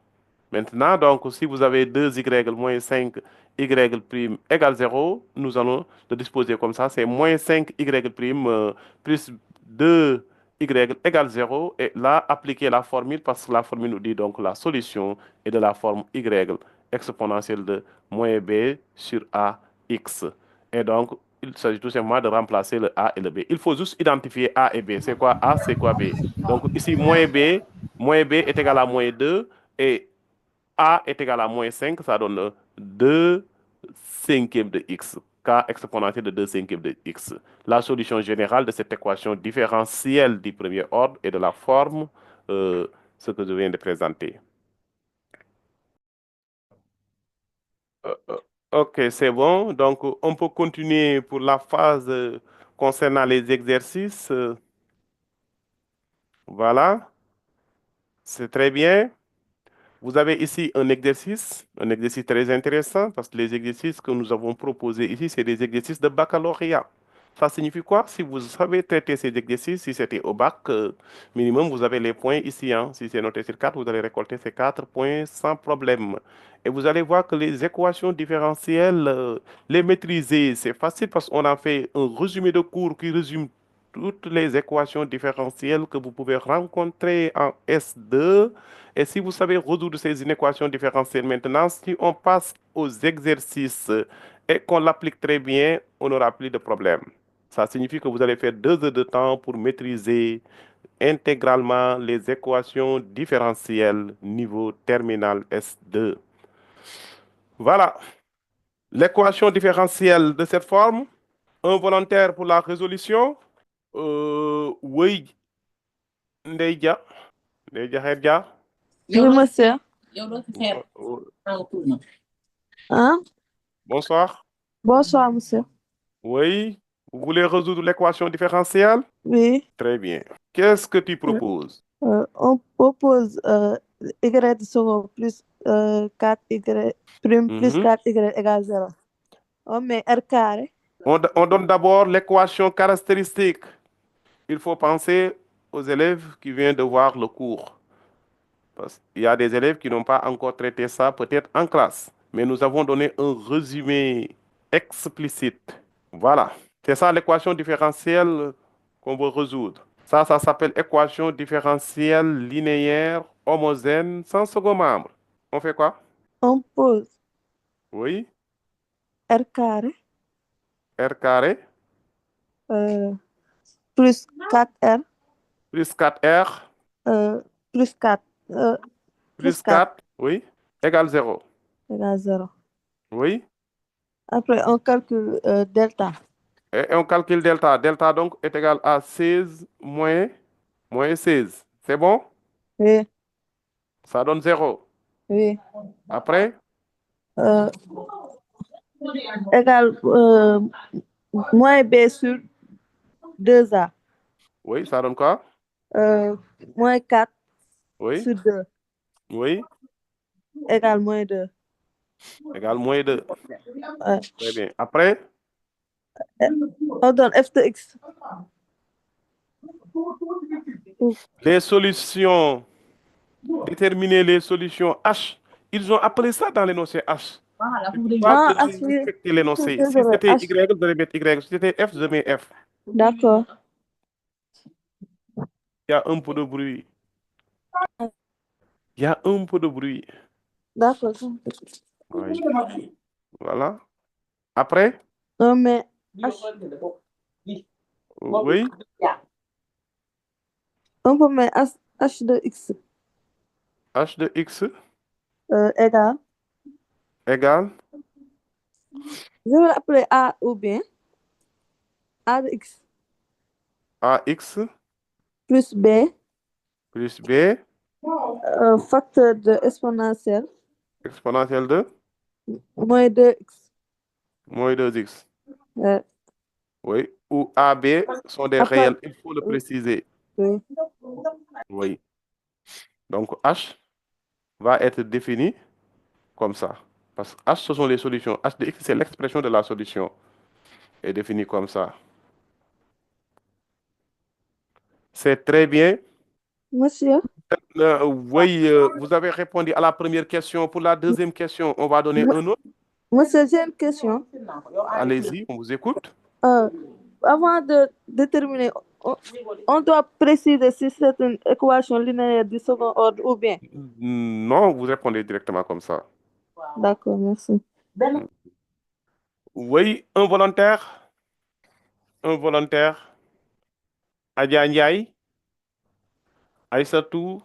Maintenant, donc, si vous avez 2y moins 5y prime égale 0, nous allons le disposer comme ça. C'est moins 5y prime plus 2y égale 0. Et là, appliquez la formule parce que la formule nous dit donc la solution est de la forme y exponentielle de moins b sur ax. Et donc, il s'agit tout simplement de remplacer le a et le b. Il faut juste identifier a et b. C'est quoi a, c'est quoi b? Donc, ici, moins b est égal à moins 2. Et a est égal à moins 5, ça donne 2 cinquièmes de x. K exponentielle de 2 cinquièmes de x. La solution générale de cette équation différentielle du premier ordre est de la forme, ce que je viens de présenter. Ok, c'est bon. Donc, on peut continuer pour la phase concernant les exercices. Voilà, c'est très bien. Vous avez ici un exercice très intéressant parce que les exercices que nous avons proposés ici, c'est des exercices de baccalauréat. Ça signifie quoi? Si vous savez traiter ces exercices, si c'était au bac, minimum, vous avez les points ici, hein. Si c'est noté sur 4, vous allez récolter ces 4 points sans problème. Et vous allez voir que les équations différentielles, les maîtriser, c'est facile parce qu'on a fait un résumé de cours qui résume toutes les équations différentielles que vous pouvez rencontrer en S2. Et si vous savez résoudre ces inéquations différentielles maintenant, si on passe aux exercices et qu'on l'applique très bien, on n'aura plus de problème. Ça signifie que vous allez faire 2 heures de temps pour maîtriser intégralement les équations différentielles niveau terminal S2. Voilà. L'équation différentielle de cette forme, un volontaire pour la résolution. Oui, Ndeyja. Ndeyja Hedja. Oui, monsieur. Hein? Bonsoir. Bonsoir, monsieur. Oui, vous voulez résoudre l'équation différentielle? Oui. Très bien. Qu'est-ce que tu proposes? On propose y de second plus 4y prime plus Mhm. 4y égale 0. On met r carré. On donne d'abord l'équation caractéristique. Il faut penser aux élèves qui viennent de voir le cours. Parce qu'il y a des élèves qui n'ont pas encore traité ça, peut-être en classe. Mais nous avons donné un résumé explicite. Voilà. C'est ça l'équation différentielle qu'on veut résoudre. Ça s'appelle équation différentielle linéaire homogène sans second membre. On fait quoi? On pose Oui. r carré R carré plus 4r plus 4R plus 4 plus plus 4 4, oui, égale 0. égale 0. Oui. Après, on calcule delta. Et on calcule delta. Delta donc est égal à 16 moins 16. C'est bon? Oui, Ça donne 0. oui. Après, Euh, égale moins b sur 2a. oui, ça donne quoi? Moins 4 Oui, sur 2 oui, égale moins 2. égale moins 2. Ouais. Très bien. Après, On donne f de x. les solutions, déterminer les solutions H. Ils ont appelé ça dans l'énoncé H. Pas Ah, de H, oui. respecter l'énoncé. Si Désolé, c'était H. Y, vous allez mettre Y. Si c'était F, je mets F. D'accord. Il y a un peu de bruit. Il y a un peu de bruit. D'accord. Oui. Voilà. Après, On met H. oui, On peut mettre H de x H de X égale. égale Je vais l'appeler A ou bien A de x AX plus B, plus B facteur de exponentielle, exponentielle de moins 2x. moins 2X. Euh, Oui. Ou AB sont des après, réels. Il faut le préciser. oui. Oui. Donc H va être défini comme ça. Parce que H, ce sont les solutions. H de X, c'est l'expression de la solution. Est définie comme ça. C'est très bien. Monsieur, Oui, vous avez répondu à la première question. Pour la deuxième question, on va donner un autre. monsieur, j'ai une question. Allez-y, on vous écoute. Euh, Avant de déterminer, on doit préciser si c'est une équation linéaire du second ordre ou bien. Non, vous répondez directement comme ça. D'accord, merci. Oui, un volontaire. Un volontaire. Adja Ndiaye. Aïssatou.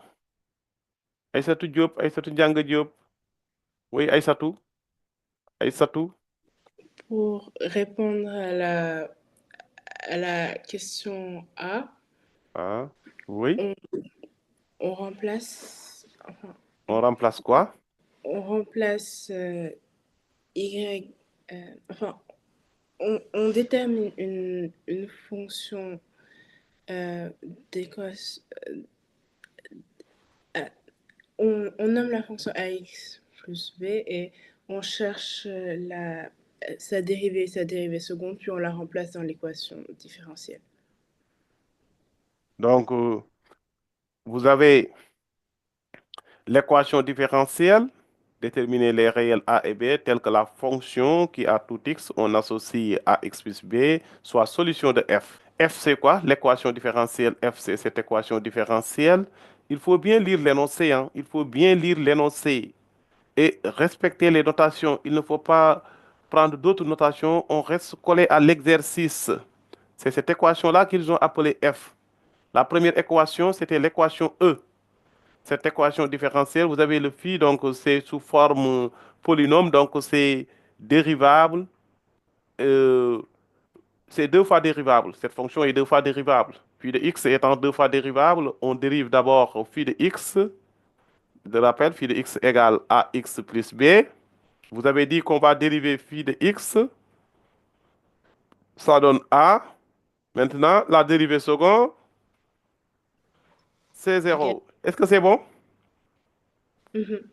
Aïssatou Diop. Aïssatou Ndianga Diop. Oui, Aïssatou. Aïssatou. Pour répondre à la question A, Ah, oui. on remplace, enfin, On remplace quoi? on remplace Y, enfin, on détermine une fonction d'équation, on nomme la fonction AX plus B et on cherche sa dérivée seconde, puis on la remplace dans l'équation différentielle. Donc, vous avez l'équation différentielle, déterminer les réels a et b, tels que la fonction qui a tout x, on associe à x plus b, soit solution de f. F, c'est quoi? L'équation différentielle f, c'est cette équation différentielle. Il faut bien lire l'énoncé, hein? Il faut bien lire l'énoncé et respecter les notations. Il ne faut pas prendre d'autres notations, on reste collé à l'exercice. C'est cette équation-là qu'ils ont appelée f. La première équation, c'était l'équation E. Cette équation différentielle, vous avez le phi, donc c'est sous forme polynôme, donc c'est dérivable. euh, c'est deux fois dérivable. Cette fonction est deux fois dérivable. Phi de x étant deux fois dérivable, on dérive d'abord phi de x. De rappel, phi de x égale ax plus b. Vous avez dit qu'on va dériver phi de x. Ça donne a. Maintenant, la dérivée seconde, c'est Égal. 0. Est-ce que c'est bon? Mhm.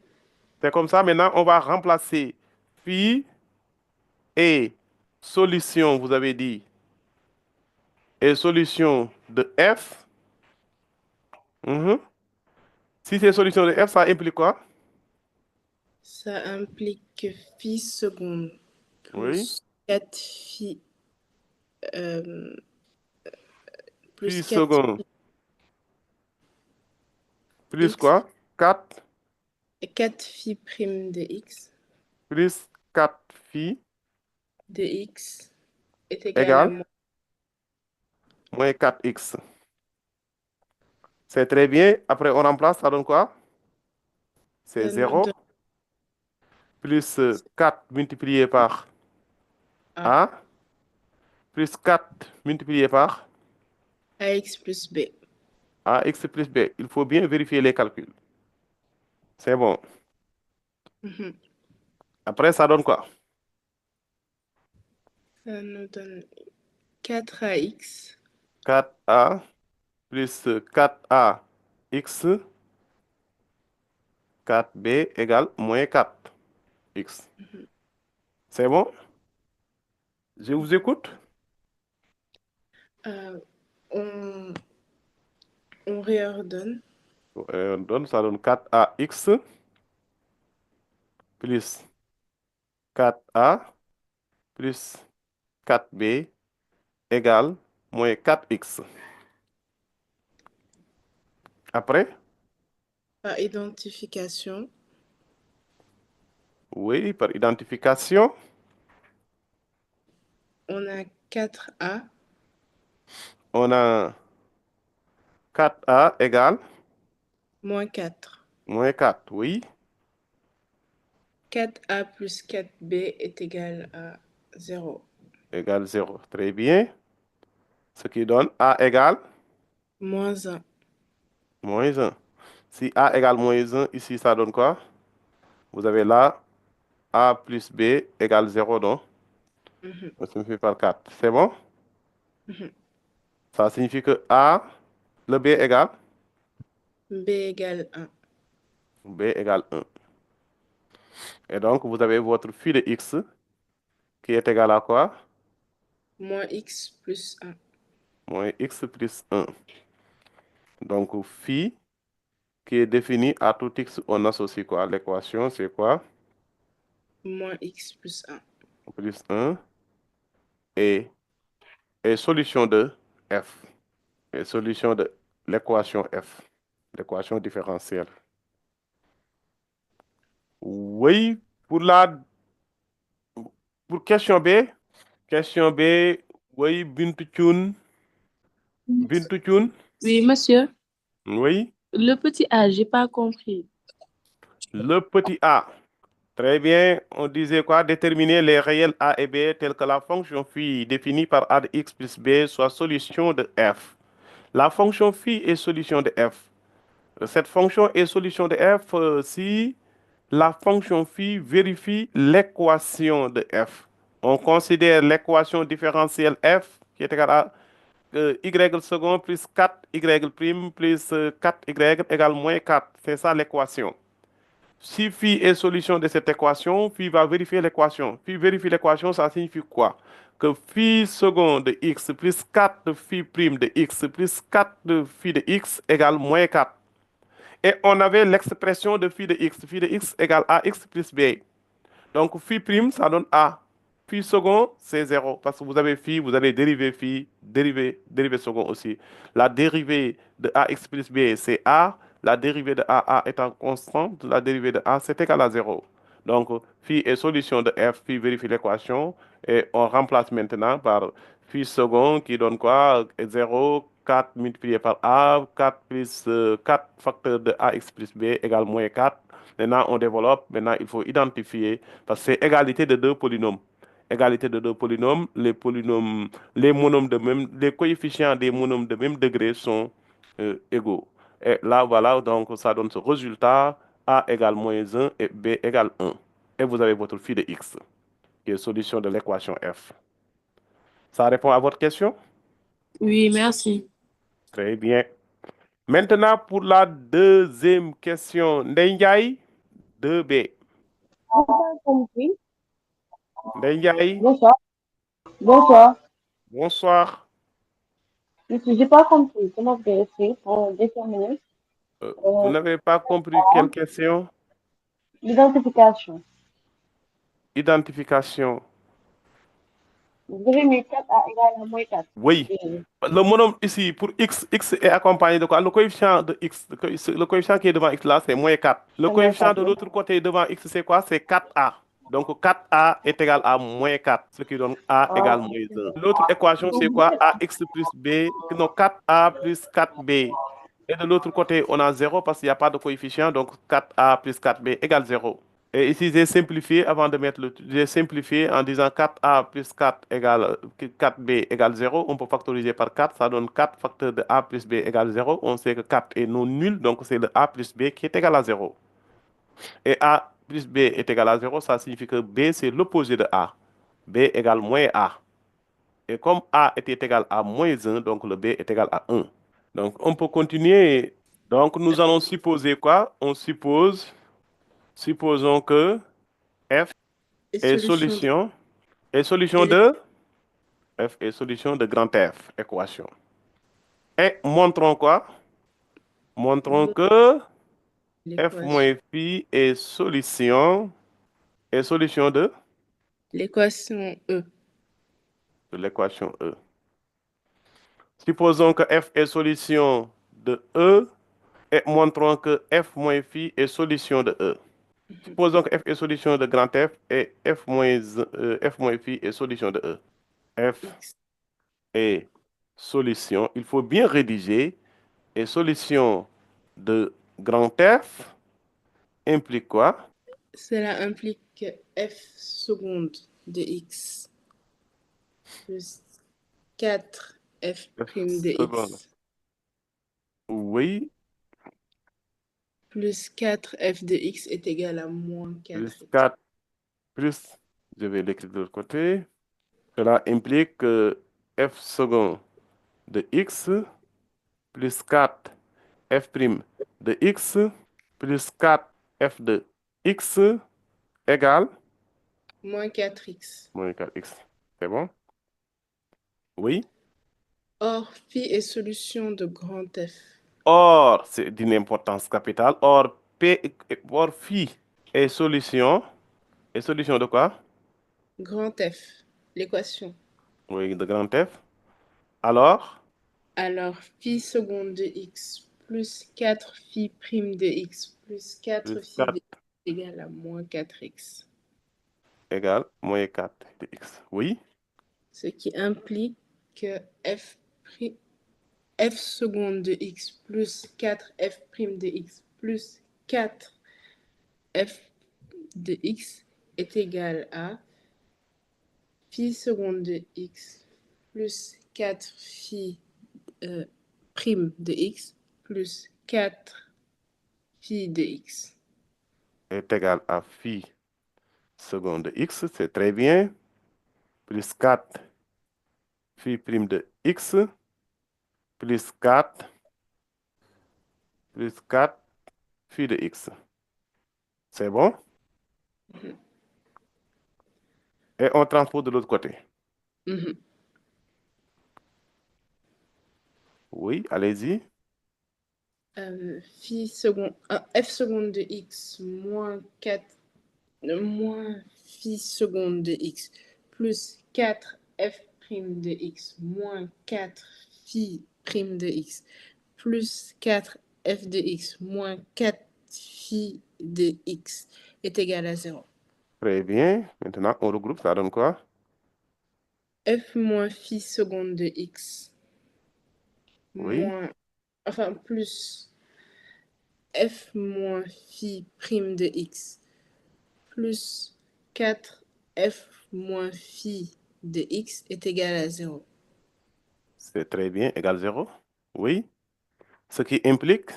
C'est comme ça. Maintenant, on va remplacer phi et solution, vous avez dit, et solution de f. Mhm. Si c'est solution de f, ça implique quoi? Ça implique phi seconde Oui. plus 4 phi euh, Phi plus 4 seconde plus x quoi? 4 et 4 phi prime de x plus 4 phi est égal à égale moins 4x. C'est très bien. Après, on remplace, ça donne quoi? C'est ça nous 0 donne plus 4 multiplié par a a plus 4 multiplié par ax plus b. ax plus b. Il faut bien vérifier les calculs. C'est bon. Mhm. Après, ça donne quoi? Ça nous donne 4ax 4a plus 4ax 4b égale moins 4x. C'est bon? Je vous écoute. on, on réordonne. On donne, ça donne 4ax plus 4a plus 4b égale moins 4x. Après, Par identification, oui, par identification, on a 4a on a 4a égale moins 4. moins 4, oui, 4a plus 4b est égal à 0. égale 0. Très bien. Ce qui donne a égale Moins 1. moins 1. Si a égale moins 1, ici, ça donne quoi? Vous avez là a plus b égale 0, non? Mhm. On simplifie par 4. C'est bon? Mhm. Ça signifie que a, le b égale b égale 1. b égale 1. Et donc, vous avez votre phi de x qui est égal à quoi? Moins x plus 1. Moins x plus 1. Donc, phi qui est défini à tout x, on associe quoi? L'équation, c'est quoi? Moins x plus 1. Plus 1 et, et solution de f. Et solution de l'équation f. L'équation différentielle. Oui, pour question B. Question B, oui, Bintou Thioune. Bintou Thioune, Oui, monsieur. oui. Le petit A, j'ai pas compris. Le petit a. Très bien. On disait quoi? Déterminer les réels a et b tels que la fonction phi définie par a de x plus b soit solution de f. La fonction phi est solution de f. Cette fonction est solution de f si la fonction phi vérifie l'équation de f. On considère l'équation différentielle f qui est égale à y second plus 4y prime plus 4y égale moins 4. C'est ça l'équation. Si phi est solution de cette équation, phi va vérifier l'équation. Phi vérifie l'équation, ça signifie quoi? Que phi second de x plus 4 de phi prime de x plus 4 de phi de x égale moins 4. Et on avait l'expression de phi de x. Phi de x égale ax plus b. Donc, phi prime, ça donne A. Phi second, c'est 0. Parce que vous avez phi, vous allez dériver phi, dériver second aussi. La dérivée de ax plus b, c'est A. La dérivée de a étant constante, la dérivée de a, c'est égal à 0. Donc, phi est solution de f, phi vérifie l'équation. Et on remplace maintenant par phi second qui donne quoi? 0, 4 multiplié par a, 4 plus 4 facteur de ax plus b égale moins 4. Maintenant, on développe. Maintenant, il faut identifier, parce que c'est égalité de deux polynômes. Égalité de deux polynômes, les monômes de même, les coefficients des monômes de même degré sont égaux. Et là, voilà, donc ça donne ce résultat, A égale moins 1 et B égale 1. Et vous avez votre phi de x, qui est solution de l'équation F. Ça répond à votre question? Oui, merci. Très bien. Maintenant, pour la deuxième question, Ndiaye, 2B. Pas compris. Ndiaye, Bonsoir. Bonsoir. bonsoir. J'ai pas compris. Comment vérifier pour déterminer Vous n'avez pas compris quelle question? l'identification? Identification. Vous avez mis 4A égale à moins 4. Oui. Le monôme ici, pour x, x est accompagné de quoi? Le coefficient de x, le coefficient qui est devant x là, c'est moins 4. Le C'est moins coefficient 4. de l'autre côté devant x, c'est quoi? C'est 4a. Donc 4a est égal à moins 4, ce qui donne a égale moins 1. L'autre équation, c'est quoi? ax plus b, non, 4a plus 4b. Et de l'autre côté, on a 0 parce qu'il n'y a pas de coefficient, donc 4a plus 4b égale 0. Et ici, j'ai simplifié avant de mettre j'ai simplifié en disant 4a plus 4 égale 4b égale 0. On peut factoriser par 4, ça donne 4 facteurs de a plus b égale 0. On sait que 4 est non nul, donc c'est le a plus b qui est égal à 0. Et a plus b est égal à 0, ça signifie que b c'est l'opposé de a. B égale moins a. Et comme a était égal à moins 1, donc le b est égal à 1. Donc on peut continuer. Donc nous allons supposer quoi? Supposons que f Et est solution solution de de f est solution de grand F, équation. Et montrons quoi? Montrons que f l'équation. moins phi est solution L'équation E. de l'équation E. Supposons que f est solution de E et montrons que f moins phi est solution de E. Supposons que f est solution de grand F et f moins phi est solution de E. F X. est solution, il faut bien rédiger, est solution de grand F implique quoi? Cela implique que f seconde de x plus 4 f F prime de seconde. x Oui, plus 4 f de x est égal à moins plus 4x. 4 plus, je vais l'écrire de l'autre côté. Cela implique que f second de x plus 4 f prime de x plus 4 f de x égale Moins 4x. moins 4x. C'est bon? Oui. Or, phi est solution de grand F. Or, c'est d'une importance capitale. Or, or phi est solution de quoi? Grand F. L'équation. Oui, de grand F. Alors, Alors, phi seconde de x plus 4 phi prime de x plus 4 plus phi 4 de x égale à moins 4x. égale moins 4 de x. Oui. Ce qui implique que f seconde de x plus 4 f prime de x plus 4 f de x est égal à phi seconde de x plus 4 phi prime de x plus 4 phi de x. Est égal à phi seconde de x. C'est très bien. Plus 4 phi prime de x plus 4 phi de x. C'est bon? Et on transpose de l'autre côté. Mhm. Oui, allez-y. F seconde de x moins 4 moins phi seconde de x plus 4 f prime de x moins 4 phi prime de x plus 4 f de x moins 4 phi de x est égal à 0. Très bien. Maintenant, on regroupe, ça donne quoi? F moins phi seconde de x Oui, plus f moins phi prime de x plus 4 f moins phi de x est égal à 0. c'est très bien, égal 0. Oui, ce qui implique,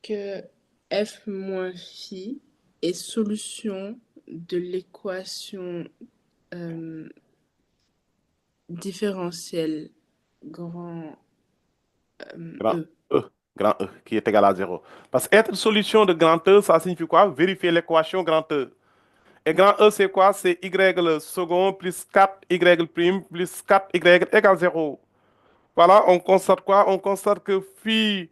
Que f moins phi est solution de l'équation différentielle grand grand E. E, grand E, qui est égal à 0. Parce que être solution de grand E, ça signifie quoi? Vérifier l'équation grand E. Et grand E, c'est quoi? C'est y le second plus 4y prime plus 4y égale 0. Voilà, on constate quoi? On constate que phi,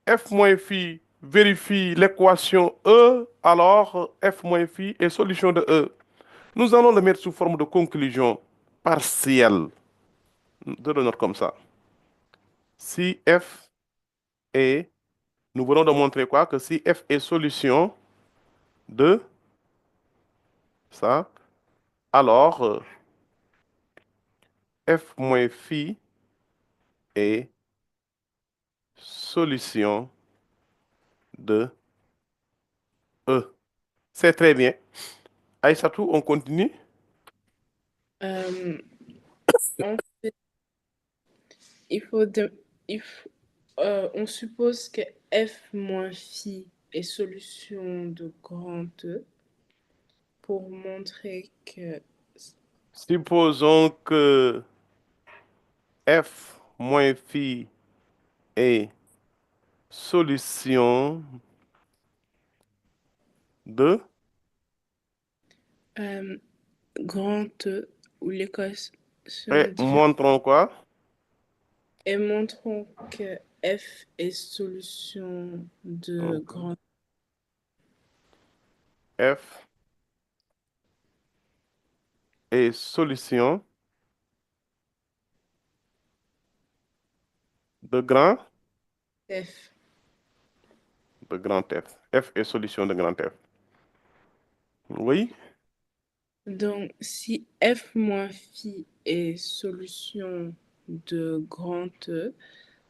f moins phi vérifie l'équation E, alors f moins phi est solution de E. Nous allons le mettre sous forme de conclusion partielle. De le note comme ça. Si f est, nous venons de montrer quoi? Que si f est solution de ça, alors f moins phi est solution de E. C'est très bien. Aïssatou, on continue. Euh, ensuite, il faut de, il f- on suppose que f moins phi est solution de grand E pour montrer que Supposons que f moins phi est solution de euh, grand E ou l'équation et différentielle montrons quoi? et montrons que f est solution de grand F est solution de grand F. F. F est solution de grand F. Oui, Donc, si f moins phi est solution de grand E,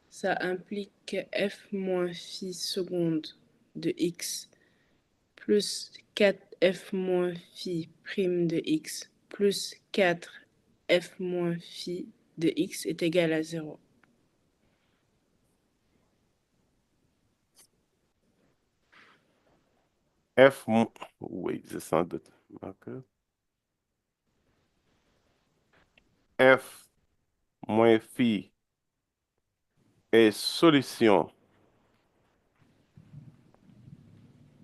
ça implique que f moins phi seconde de x plus 4f moins phi prime de x plus 4f moins phi de x est égal à 0. Oui, je sens de marqueur. F moins phi est solution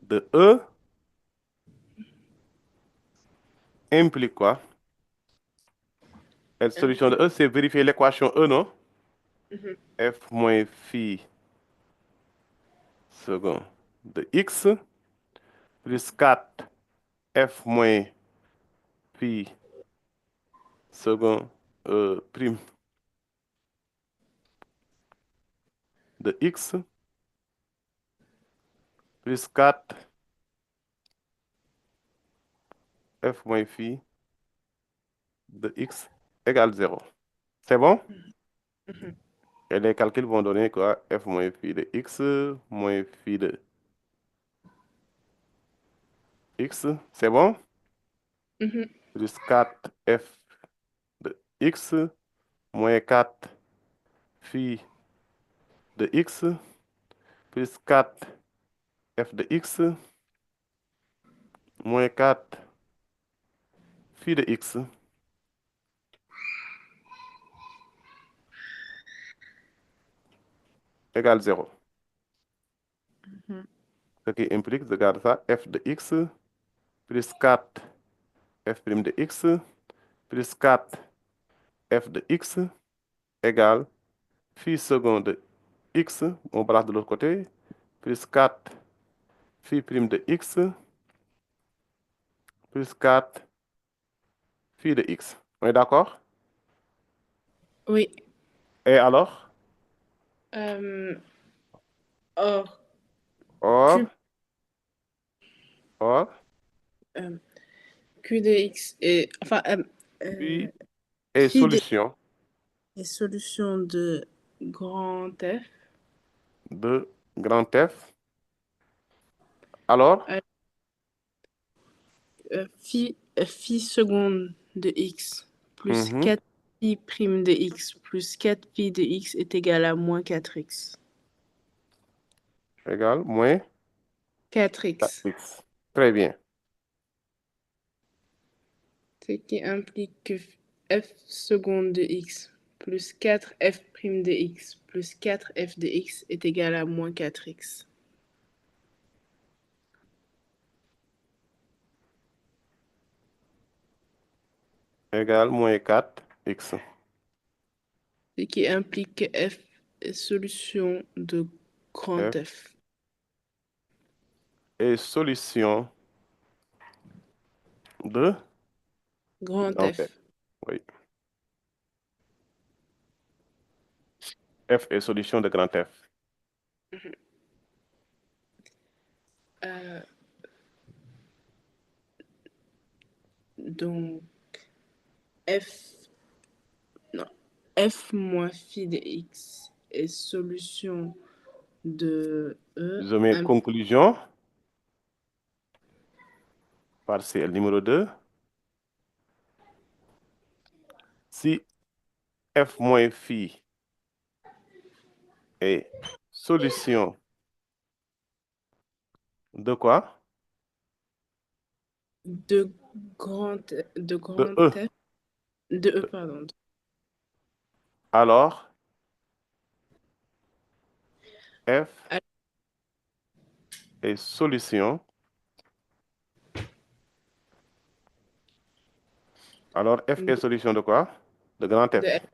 de E implique quoi? Être solution de E, c'est vérifier l'équation E, non? Mhm. F moins phi second de x plus 4 f moins phi second prime de x plus 4 f moins phi de x égale 0. C'est bon? Mhm. Et les calculs vont donner quoi? F moins phi de x moins phi de x. C'est bon? Mhm. Plus 4 f de x moins 4 phi de x plus 4 f de x moins 4 phi de x égale 0. Mhm. Ce qui implique, regarde ça, f de x plus 4 f' de x plus 4 f de x égale phi second de x, on brasse de l'autre côté, plus 4 phi prime de x plus 4 phi de x. On est d'accord? Oui. Et alors? Or, Or, Q, or, euh, Q de X est, enfin, phi est phi de solution est solution de grand F. de grand F. Alors, Phi seconde de X plus mhm, 4 phi prime de X plus 4 phi de X est égal à moins 4X. égale moins 4X. 4x. Très bien. Ce qui implique que f seconde de X plus 4 f prime de X plus 4 f de X est égal à moins 4X. Égale moins 4x. Ce qui implique que f est solution de grand F F. est solution de Grand grand F. F. Oui. F est solution de grand F. Euh, donc, F, non, F moins phi de X est solution de E. Je mets conclusion. Partielle numéro 2. Si f moins phi est solution de quoi? De grand, de De grand E. F. De E, pardon. Alors, f Ah, est solution. Alors, f est solution de quoi? De grand de F. F.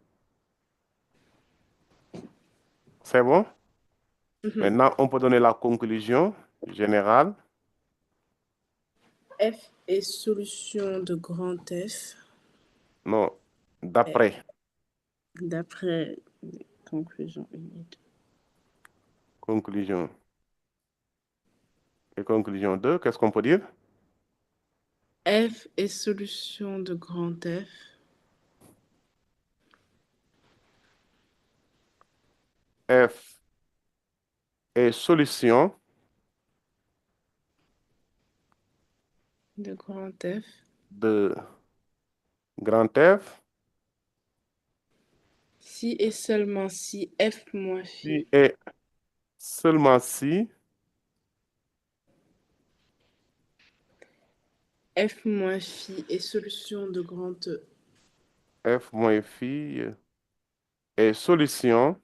C'est bon? Mhm. Maintenant, on peut donner la conclusion générale. F est solution de grand F Non, d'après. d'après conclusion unique. Conclusion. Et conclusion 2, qu'est-ce qu'on peut dire? F est solution de grand F. F est solution De grand F. de grand F Si et seulement si F moins si phi. et seulement si F moins phi est solution de grand E. f moins phi est solution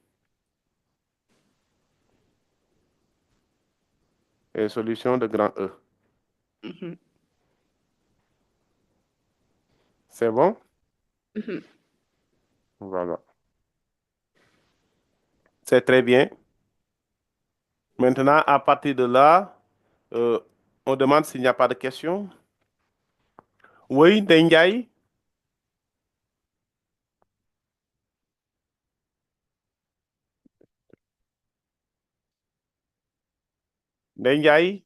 de grand E. Mhm. C'est bon? Mhm. Voilà. C'est très bien. Maintenant, à partir de là, on demande s'il n'y a pas de questions. Oui, Dengaï? Dengaï?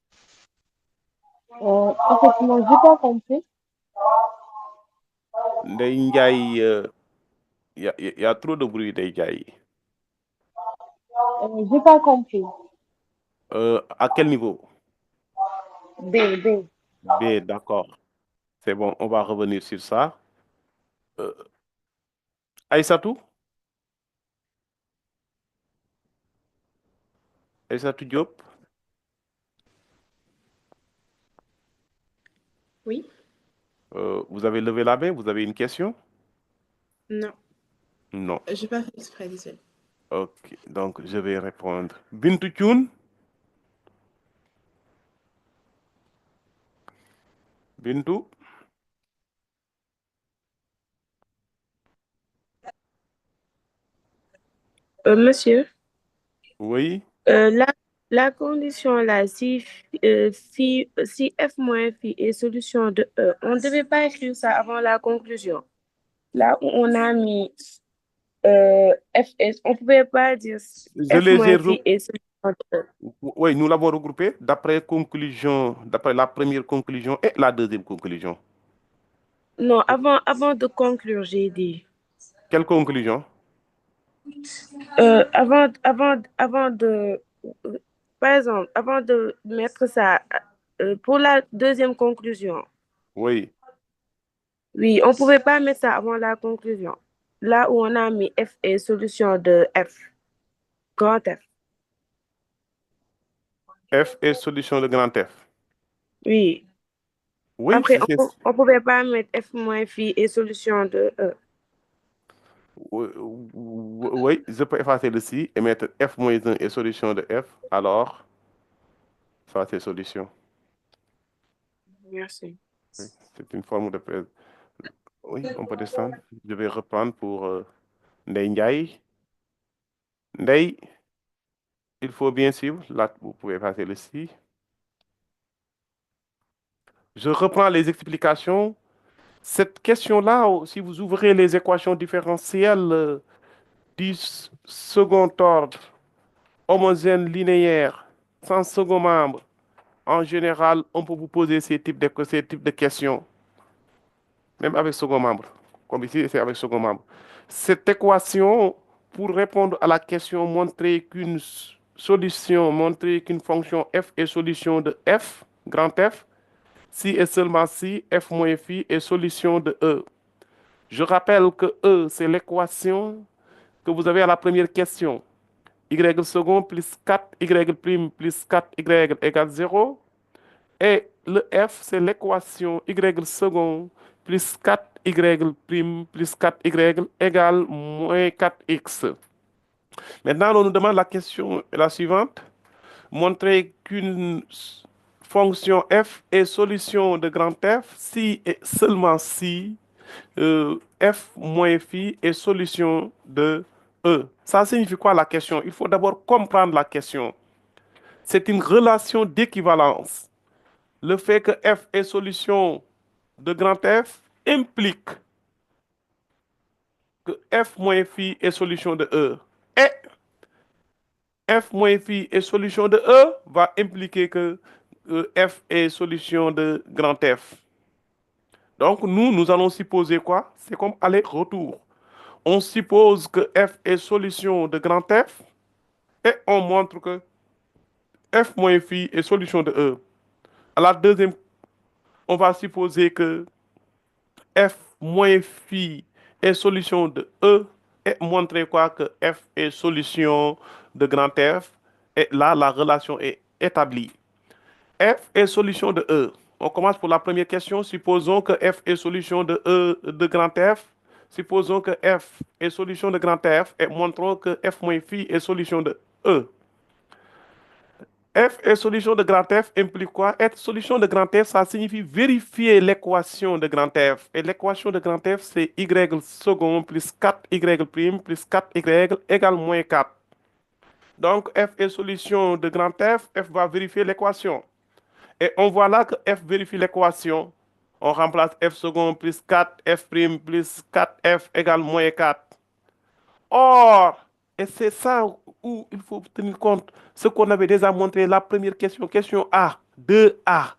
En fait, moi, j'ai pas compris. Dengaï, il y a trop de bruit, Dengaï. J'ai pas compris. À quel niveau? B, B. B, d'accord. C'est bon, on va revenir sur ça. Euh, Aïssatou? Aïssatou Diop? Oui? Vous avez levé la main? Vous avez une question? Non. Non. J'ai pas fait exprès, désolé. Ok, donc je vais répondre. Bintou Thioune? Bintou? Monsieur, Oui. la condition là, si f moins phi est solution de E, on ne devait pas écrire ça avant la conclusion. Là où on a mis on ne pouvait pas dire Je f les ai moins phi est solution de E. Oui, nous l'avons regroupé d'après la première conclusion et la deuxième conclusion. Non, avant de conclure, j'ai dit. Quelle conclusion? Avant de, par exemple, avant de mettre ça pour la deuxième conclusion, Oui. oui, on ne pouvait pas mettre ça avant la conclusion. Là où on a mis F est solution de F, grand F. F est solution de grand F. Oui. Oui, Après, on ne pouvait pas mettre F moins phi est solution de E. oui, je peux effacer le si et mettre F moins 1 est solution de F. Alors, ça c'est solution. Merci. Oui, c'est une forme de... Oui, on peut descendre. Je vais reprendre pour Ndeye Ndiaye. Ndeye, il faut bien suivre. Là, vous pouvez effacer le si. Je reprends les explications. Cette question-là, si vous ouvrez les équations différentielles du second ordre, homogène linéaire, sans second membre, en général, on peut vous poser ces types de questions, même avec second membre. Comme ici, c'est avec second membre. Cette équation, pour répondre à la question, montrer qu'une fonction f est solution de f, grand F, si et seulement si f moins phi est solution de E. Je rappelle que E, c'est l'équation que vous avez à la première question. Y second plus 4y prime plus 4y égale 0. Et le F, c'est l'équation Y second plus 4y prime plus 4y égale moins 4x. Maintenant, on nous demande la question la suivante. Montrer qu'une fonction f est solution de grand F si et seulement si f moins phi est solution de E. Ça signifie quoi la question? Il faut d'abord comprendre la question. C'est une relation d'équivalence. Le fait que f est solution de grand F implique que f moins phi est solution de E. Et f moins phi est solution de E va impliquer que f est solution de grand F. Donc, nous allons supposer quoi? C'est comme aller-retour. On suppose que f est solution de grand F et on montre que f moins phi est solution de E. À la deuxième, on va supposer que f moins phi est solution de E et montrer quoi? Que f est solution de grand F. Et là, la relation est établie. F est solution de E. On commence pour la première question. Supposons que f est solution de E de grand F. Supposons que f est solution de grand F et montrons que f moins phi est solution de E. F est solution de grand F implique quoi? Être solution de grand F, ça signifie vérifier l'équation de grand F. Et l'équation de grand F, c'est y second plus 4y prime plus 4y égale moins 4. Donc, F est solution de grand F, F va vérifier l'équation. Et on voit là que F vérifie l'équation. On remplace F second plus 4, F prime plus 4F égale moins 4. Or, et c'est ça où il faut tenir compte, ce qu'on avait déjà montré la première question, question A, 2A.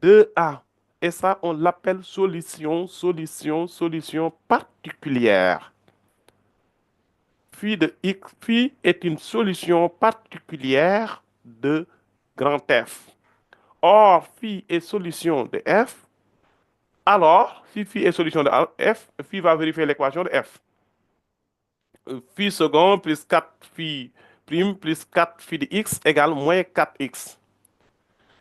2A. Et ça, on l'appelle solution particulière. Phi est une solution particulière de grand F. Or, phi est solution de F. Alors, si phi est solution de F, phi va vérifier l'équation de F. Phi second plus 4 phi prime plus 4 phi de x égale moins 4x.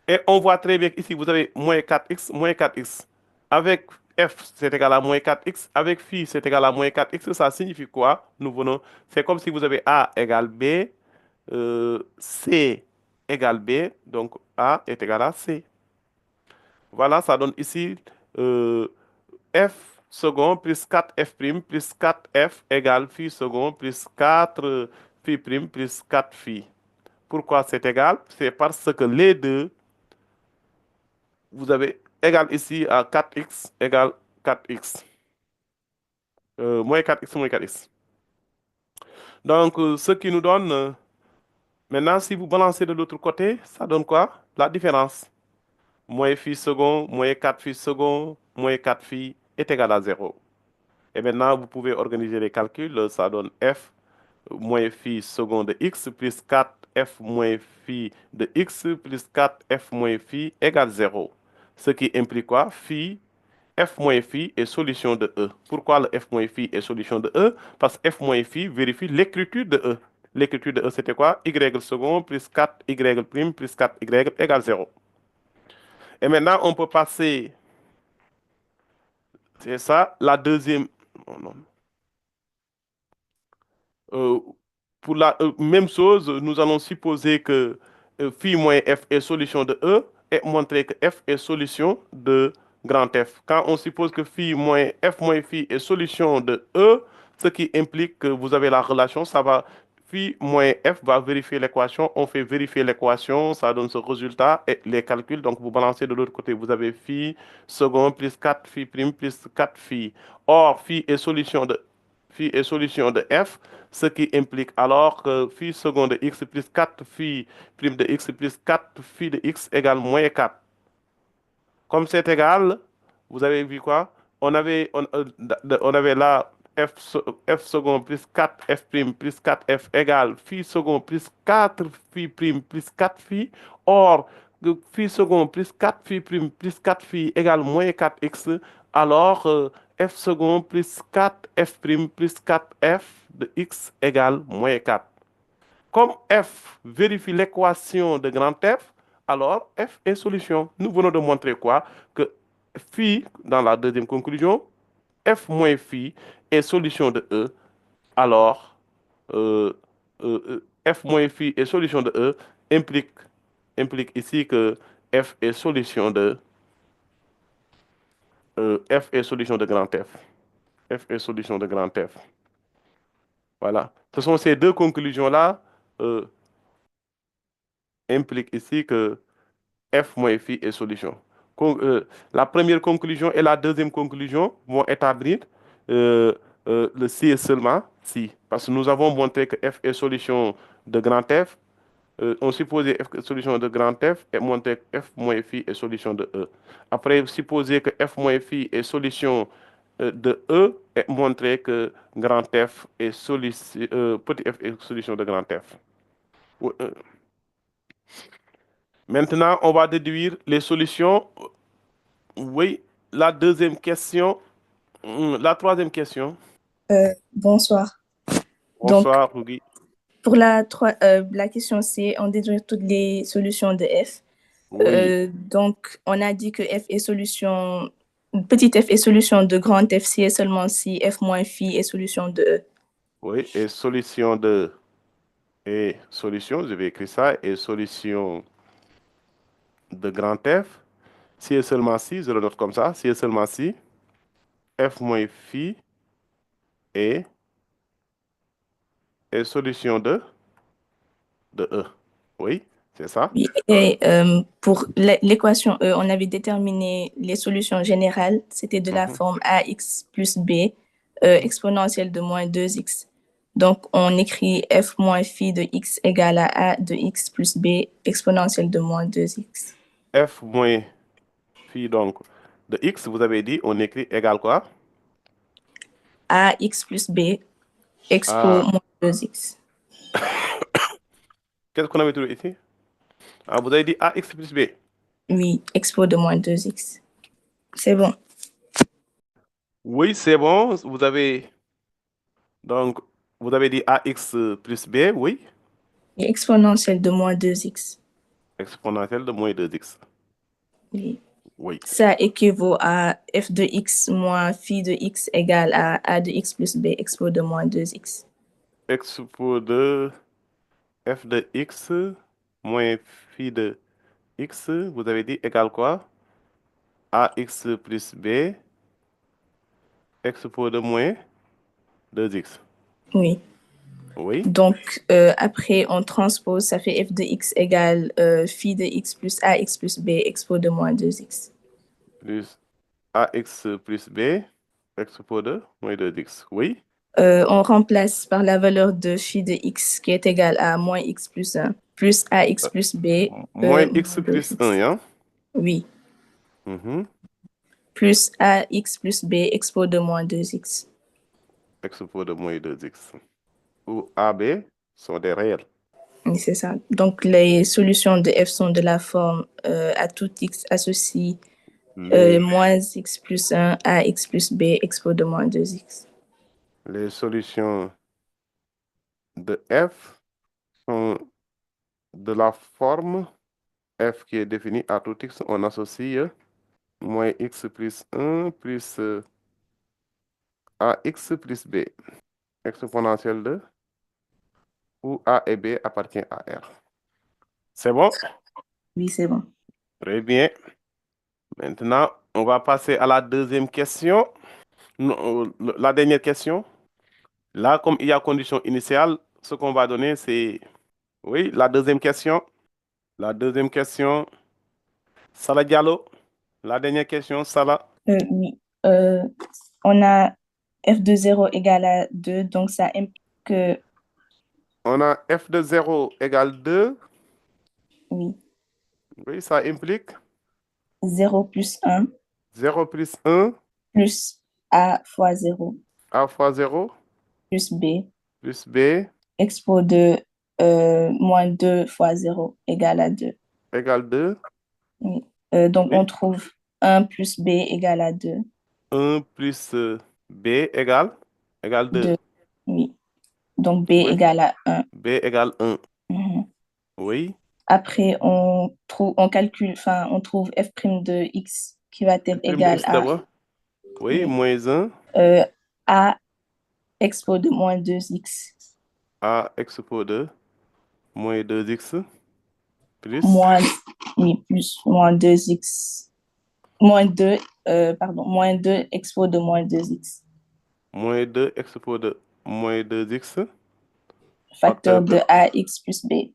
Et on voit très bien qu'ici, vous avez moins 4x, moins 4x. Avec f, c'est égal à moins 4x. Avec phi, c'est égal à moins 4x. Ça signifie quoi? C'est comme si vous avez a égale b, c égale b. Donc, a est égal à c. Voilà, ça donne ici f second plus 4f prime plus 4f égale phi second plus 4 phi prime plus 4 phi. Pourquoi c'est égal? C'est parce que les deux, vous avez égal ici à 4x égale 4x. Moins 4x moins 4x. Donc, ce qui nous donne, maintenant, si vous balancez de l'autre côté, ça donne quoi? La différence. Moins phi second, moins 4 phi second, moins 4 phi est égal à 0. Et maintenant, vous pouvez organiser les calculs. Ça donne f moins phi second de x plus 4f moins phi de x plus 4f moins phi égale 0. Ce qui implique quoi? Phi, f moins phi est solution de E. Pourquoi le f moins phi est solution de E? Parce que f moins phi vérifie l'écriture de E. L'écriture de E, c'était quoi? Y second plus 4y prime plus 4y égale 0. Et maintenant, on peut passer, c'est ça, la deuxième. Oh non. Euh, pour la même chose, nous allons supposer que phi moins f est solution de E et montrer que f est solution de grand F. Quand on suppose que phi moins f moins phi est solution de E, ce qui implique que vous avez la relation, ça va, phi moins f va vérifier l'équation, on fait vérifier l'équation, ça donne ce résultat et les calculs, donc vous balancez de l'autre côté, vous avez phi second plus 4 phi prime plus 4 phi. Or, phi est solution de f, ce qui implique alors que phi second de x plus 4 phi prime de x plus 4 phi de x égale moins 4. Comme c'est égal, vous avez vu quoi? On avait là f second plus 4 f prime plus 4 f égale phi second plus 4 phi prime plus 4 phi. Or, phi second plus 4 phi prime plus 4 phi égale moins 4x. Alors, f second plus 4 f prime plus 4 f de x égale moins 4. Comme f vérifie l'équation de grand F, alors f est solution. Nous venons de montrer quoi? Que phi, dans la deuxième conclusion, f moins phi est solution de E. Alors, f moins phi est solution de E implique ici que f est solution de f est solution de grand F. F est solution de grand F. Voilà. Ce sont ces deux conclusions-là euh, impliquent ici que f moins phi est solution. La première conclusion et la deuxième conclusion vont établir le si et seulement si. Parce que nous avons montré que f est solution de grand F. On supposait f est solution de grand F et montré que f moins phi est solution de E. Après, supposer que f moins phi est solution de E et montrer que grand F est solution, petit f est solution de grand F. Maintenant, on va déduire les solutions. Oui, la deuxième question. La troisième question. Bonsoir. Donc, Bonsoir, Rugi. pour la question C, on déduit toutes les solutions de f. Oui, Donc, on a dit que f est solution, petit f est solution de grand f si et seulement si f moins phi est solution de E. oui. Et solution de. Et solution, je vais écrire ça. Et solution de grand F. Si et seulement si, je le note comme ça. Si et seulement si, f moins phi est, est solution de E. Oui, c'est ça. Oui, et pour l'équation E, on avait déterminé les solutions générales. C'était de la Mhm. forme ax plus b exponentielle de moins 2x. Donc, on écrit f moins phi de x égale à a de x plus b exponentielle de moins 2x. F moins phi, donc, de x, vous avez dit, on écrit égal quoi? Ax plus b expo À. moins 2x. Qu'est-ce qu'on avait trouvé ici? Ah, vous avez dit ax plus b. Oui, expo de moins 2x. C'est bon. Oui, c'est bon. Donc, vous avez dit ax plus b, oui. Et exponentielle de moins 2x. Exponentielle de moins 2x. Oui. Oui. Ça équivaut à f de x moins phi de x égale à a de x plus b expo de moins 2x. Expo de f de x moins phi de x, vous avez dit égal quoi? ax plus b exposé de moins 2x. Oui. Oui. Donc, après, on transpose, ça fait f de x égale phi de x plus ax plus b expo de moins 2x. Plus ax plus b exposé de moins 2x. Oui. On remplace par la valeur de phi de x qui est égale à moins x plus 1 plus ax plus b Moins moins x plus 1, 2x. hein? Oui. Mhm. Plus ax plus b expo de moins 2x. Exposé de moins 2x. Où a, b sont des réels. Oui, c'est ça. Donc, les solutions de f sont de la forme à tout x associe moins x plus 1 ax plus b expo de moins 2x. Les solutions de f sont de la forme f qui est définie à tout x. On associe moins x plus 1 plus ax plus b exponentielle de où a et b appartient à R. C'est bon? Oui, c'est bon. Très bien. Maintenant, on va passer à la deuxième question. Non, la dernière question. Là, comme il y a condition initiale, ce qu'on va donner, c'est... Oui, la deuxième question. La deuxième question. Salah Diallo. La dernière question, Salah. Oui. On a f de 0 égale à 2, donc ça implique que... On a f de 0 égale 2. Oui. Oui, ça implique 0 plus 1 0 plus 1, plus a fois 0 a fois 0, plus b plus b expo de moins 2 fois 0 égale à 2. égale 2. Oui. Donc, Oui. on trouve 1 plus b égale à 2. 1 plus b égale 2. 2. Oui. Donc, b Oui. égale à 1. B égale 1. Mhm. Oui. Après, on calcule, enfin, on trouve f' de x qui va être Prime de égal x à d'abord. Oui, moins 1. a expo de moins 2x A expo de moins 2x plus plus moins 2x moins 2, pardon, moins 2 expo de moins 2x. moins 2 expo de moins 2x Facteur de ax plus b.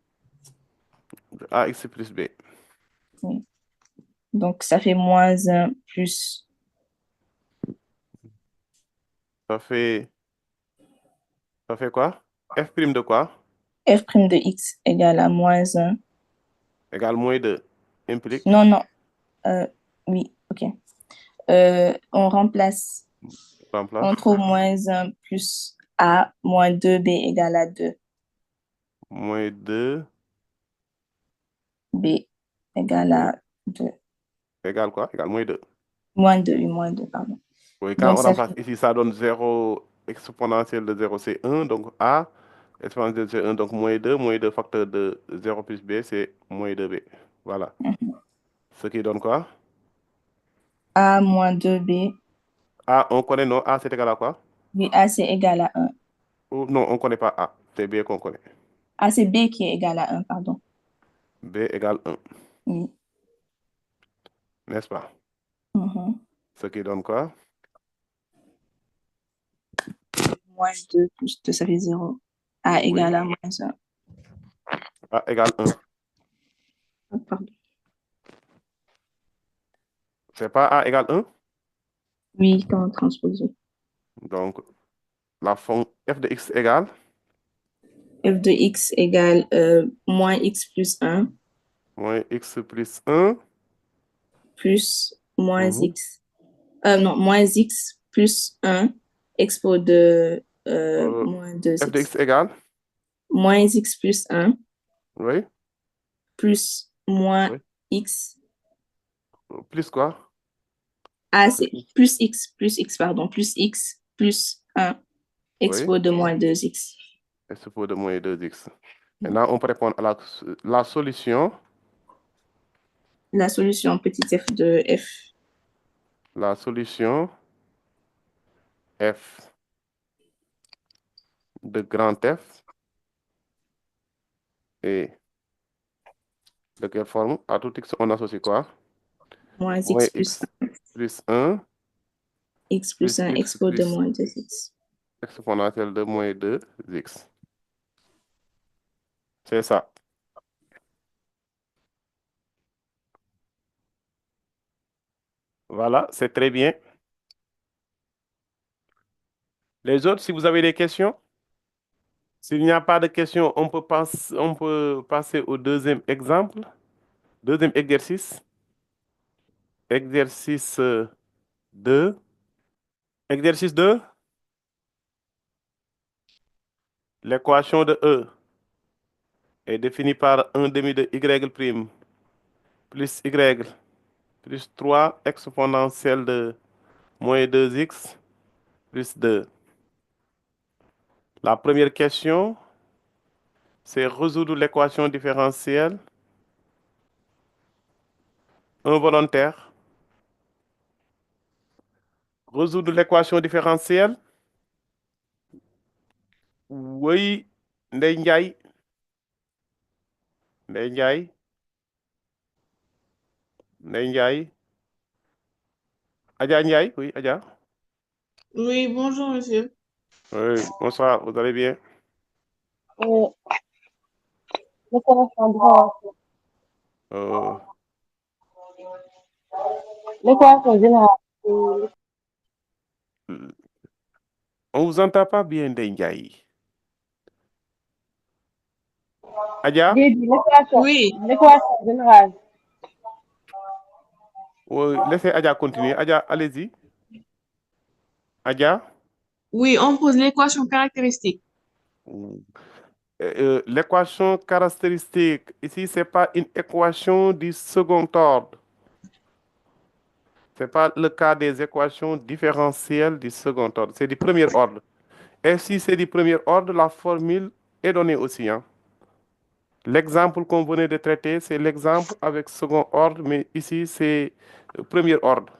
ax plus b. Oui. Donc, ça fait moins 1 plus Ça fait quoi? F prime de quoi? f' de x égale à moins 1. Égale moins 2. Implique. Non, non. Oui, ok. On remplace. Remplace. On trouve moins 1 plus a moins 2b égale à 2. Moins 2. B égale Oui. à 2. Égale quoi? Égale moins 2. Moins 2, oui, moins 2, pardon. Oui, quand Donc, on ça remplace fait ici, ça donne 0 exponentielle de 0, c'est 1. Donc A exponentielle de 1, donc moins 2. Moins 2 facteur de 0 plus B, c'est moins 2B. Voilà. Ce qui donne quoi? a moins 2b. A, on connaît, non? A, c'est égal à quoi? Oui, a c'est égal à 1. Ou non, on ne connaît pas A. C'est B qu'on connaît. A c'est b qui est égal à 1, pardon. B égale 1. Oui. N'est-ce pas? Mhm. Ce qui donne quoi? Moins 2 plus 2, ça fait 0. A Oui. égale à moins 1. A égale 1. Ah, pardon. C'est pas A égale 1? Oui, quand on transpose. Donc, la fonction f de x égale F de x égale moins x plus 1 moins x plus 1. plus moins Mhm. x. Non, moins x plus 1 expo de moins F de 2x. x égale? Moins x plus 1 Oui. plus moins Oui. x. Plus quoi? Ah, c'est plus x, pardon, plus x plus 1 Oui. expo de moins 2x. Expo de moins 2x. Maintenant, on peut répondre à la solution. La solution petit f de f. La solution f de grand F et de quelle forme? À tout x, on associe quoi? Moins Moins x plus x. 1. plus 1 x plus 1 x expo de plus moins 2x. exponentielle de moins 2x. C'est ça. Voilà, c'est très bien. Les autres, si vous avez des questions? S'il n'y a pas de questions, on peut passer au deuxième exemple, deuxième exercice. Exercice 2. Exercice 2. L'équation de E est définie par 1 demi de y' plus y plus 3 exponentielle de moins 2x plus 2. La première question, c'est résoudre l'équation différentielle involontaire. Résoudre l'équation différentielle. Oui, Ndeye Ndiaye. Ndeye Ndiaye. Ndeye Ndiaye. Adja Ndiaye, oui, Adja. Oui, bonjour, monsieur. Oui, bonsoir, vous allez bien? Euh, l'équation différentielle. Euh, L'équation générale. on vous entend pas bien, Ndeye Ndiaye. Adja? J'ai dit Oui, l'équation générale. Oui, laissez Adja continuer. Adja, allez-y. Adja? oui, on pose l'équation caractéristique. L'équation caractéristique, ici, ce n'est pas une équation du second ordre. Ce n'est pas le cas des équations différentielles du second ordre. C'est du premier ordre. Et si c'est du premier ordre, la formule est donnée aussi, hein. L'exemple qu'on venait de traiter, c'est l'exemple avec second ordre, mais ici, c'est premier ordre.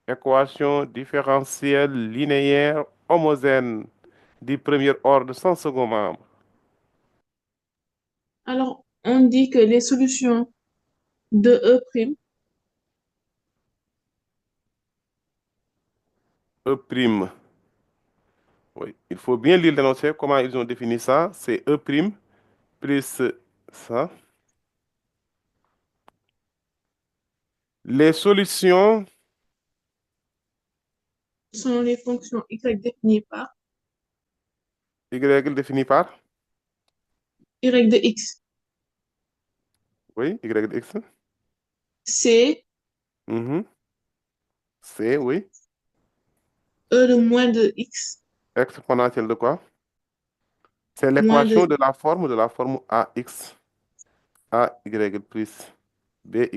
Équation différentielle linéaire homogène du premier ordre sans second membre. Alors, on dit que les solutions de E', E'. Oui, il faut bien lire l'énoncé, comment ils ont défini ça. C'est E' plus ça. Les solutions, sont les fonctions y définies par y définies par, y de x. oui, y de x. C'est Mhm. C'est, oui, E de moins de x, exponentielle de quoi? C'est moins l'équation de de la forme ax, ay plus by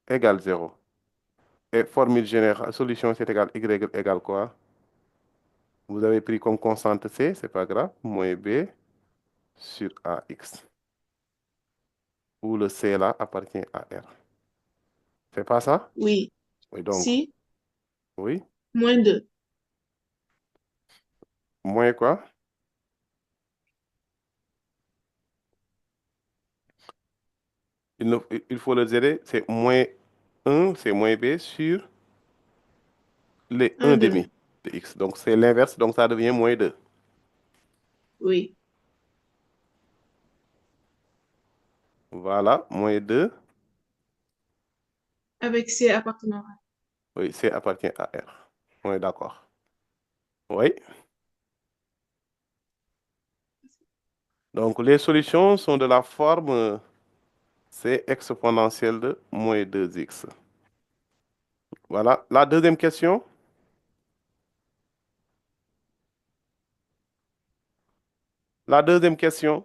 égale 0. Et formule générale, solution c'est égal y égale quoi? Vous avez pris comme constante c, c'est pas grave, moins b sur ax. Où le c là appartient à R. C'est pas ça? oui. Oui, donc, Si, oui. moins 2. Moins quoi? Il faut le gérer, c'est moins 1, c'est moins b sur les 1 1, 2. demi de x. Donc, c'est l'inverse, donc ça devient moins 2. Oui. Voilà, moins 2. Avec C appartenant à. Oui, c appartient à R. Oui, d'accord. Oui. Donc, les solutions sont de la forme c exponentielle de moins 2x. Voilà. La deuxième question. La deuxième question.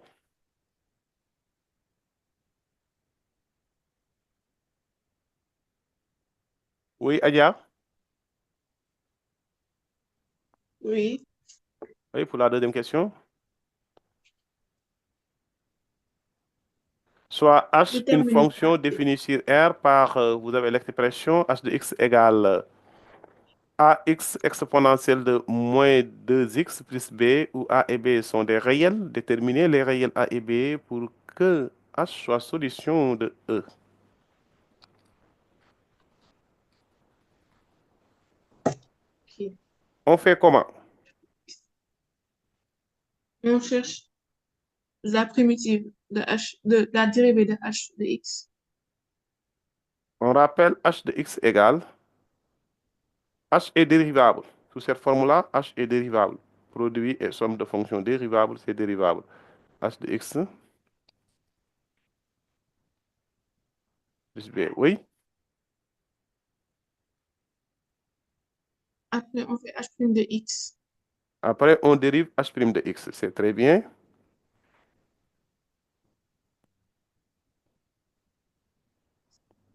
Oui, Adia? Oui. Oui, pour la deuxième question. Soit h, une Déterminer fonction définie sur R par, vous avez l'expression h de x égale ax exponentielle de moins 2x plus b, où a et b sont des réels. Déterminer les réels a et b pour que h soit solution de E. On fait comment? On cherche la primitive de h, de la dérivée de h de x. On rappelle h de x égale h est dérivable. Sous cette forme-là, h est dérivable. Produit et somme de fonctions dérivables, c'est dérivable. H de x plus b. Oui. Après, on fait h' de x. Après, on dérive h' de x. C'est très bien.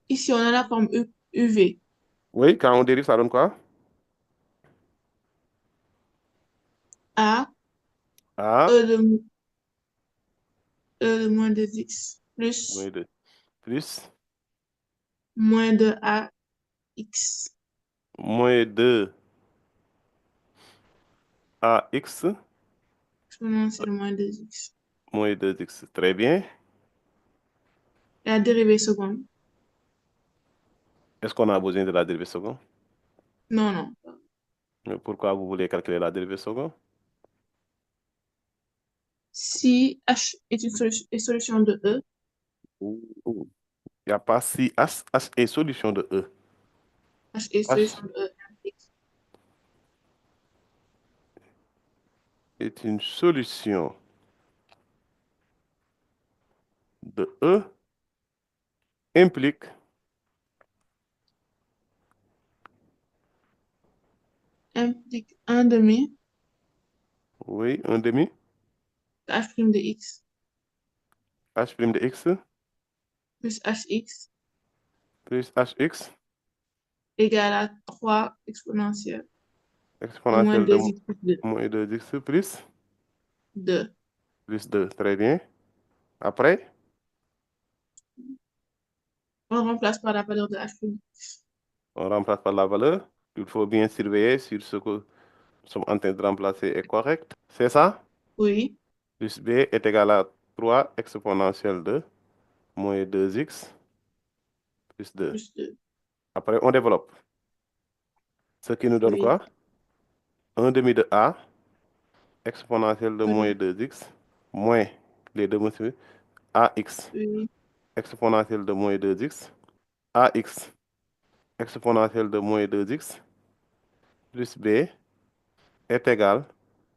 Ici, on a la forme UV. Oui, quand on dérive, ça donne quoi? A, A E de moins 2x plus moins 2 plus moins de AX moins 2 ax exponentielle moins 2x. moins 2x. Très bien. La dérivée seconde. Est-ce qu'on a besoin de la dérivée seconde? Non, non. Mais pourquoi vous voulez calculer la dérivée seconde? Si H est une solution de E, Il n'y a pas si h est solution de E. H est H solution de E, est une solution de E implique implique 1 demi oui, un demi de H' de x h' de x plus HX plus hx égale à 3 exponentielle de moins exponentielle de 2x plus 2. moins 2x plus 2. 2. Très bien. Après, On remplace par la valeur de H'. on remplace par la valeur. Il faut bien surveiller si ce que nous sommes en train de remplacer est correct. C'est ça? Oui, Plus b est égal à 3 exponentielle de moins 2x plus 2. plus 2. Après, on développe. Ce qui nous donne Oui, quoi? Un demi de a exponentielle de moins oui, 2x moins les deux multipliés ax oui, exponentielle de moins 2x ax exponentielle de moins 2x plus b est égal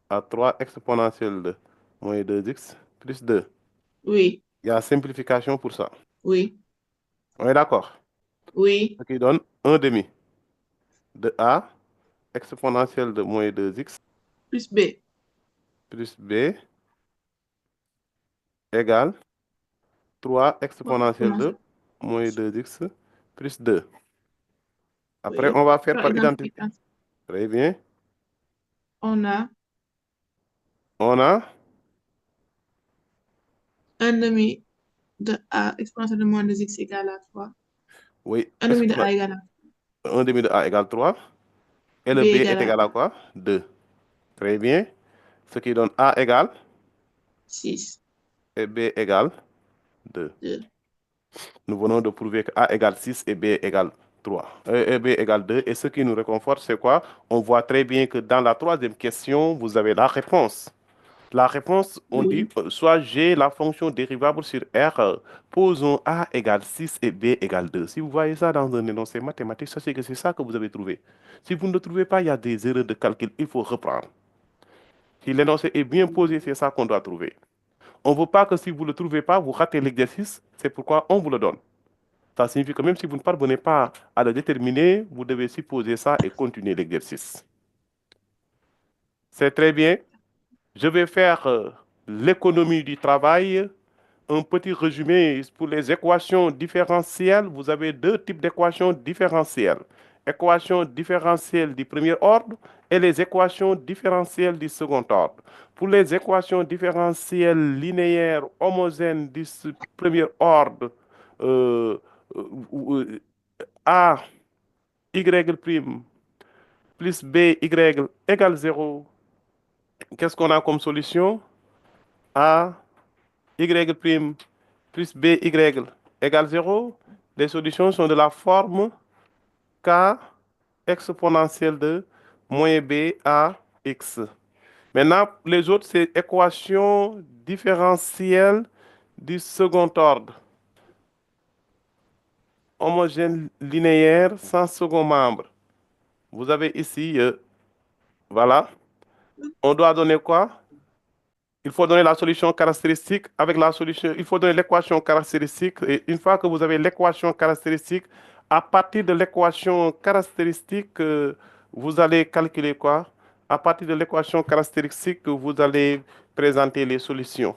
à 3 exponentielle de moins 2x plus 2. oui, Il y a simplification pour ça. oui, On est d'accord? oui, Ce qui donne un demi de a exponentielle de moins 2x plus B. plus b égale 3 3 exponentielle de exponentielle. moins 2x plus 2. Après, Oui, on va faire par par identité. identification. Très bien. On a On a, 1 demi de A exponentielle de moins 2x égale à 3. oui, 1 demi de A égale à un demi de a égale 3. Et B le b égale est à égal à quoi? 2. Très bien. Ce qui donne a égale 6. et b égale 2. 2. Nous venons de prouver que a égale 6 et b égale 3. Et b égale 2. Et ce qui nous réconforte, c'est quoi? On voit très bien que dans la troisième question, vous avez la réponse. La réponse, on dit, Oui, soit j'ai la fonction dérivable sur R, posons A égale 6 et B égale 2. Si vous voyez ça dans un énoncé mathématique, sachez que c'est ça que vous avez trouvé. Si vous ne le trouvez pas, il y a des erreurs de calcul, il faut reprendre. Si l'énoncé est bien posé, c'est ça qu'on doit trouver. On ne veut pas que si vous ne le trouvez pas, vous ratez l'exercice, c'est pourquoi on vous le donne. Ça signifie que même si vous ne parvenez pas à le déterminer, vous devez supposer ça et continuer l'exercice. C'est très bien. Je vais faire l'économie du travail. Un petit résumé pour les équations différentielles. Vous avez deux types d'équations différentielles. Équations différentielles du premier ordre et les équations différentielles du second ordre. Pour les équations différentielles linéaires homogènes du premier ordre, euh, A, Y' plus B, Y égale 0. Qu'est-ce qu'on a comme solution? A, Y' plus BY égale 0, les solutions sont de la forme K exponentielle de moins B à X. Maintenant, les autres, c'est équation différentielle du second ordre. Homogène linéaire sans second membre. Vous avez ici, voilà. On doit donner quoi? Il faut donner la solution caractéristique avec la solution. Il faut donner l'équation caractéristique. Et une fois que vous avez l'équation caractéristique, à partir de l'équation caractéristique, vous allez calculer quoi? À partir de l'équation caractéristique, vous allez présenter les solutions.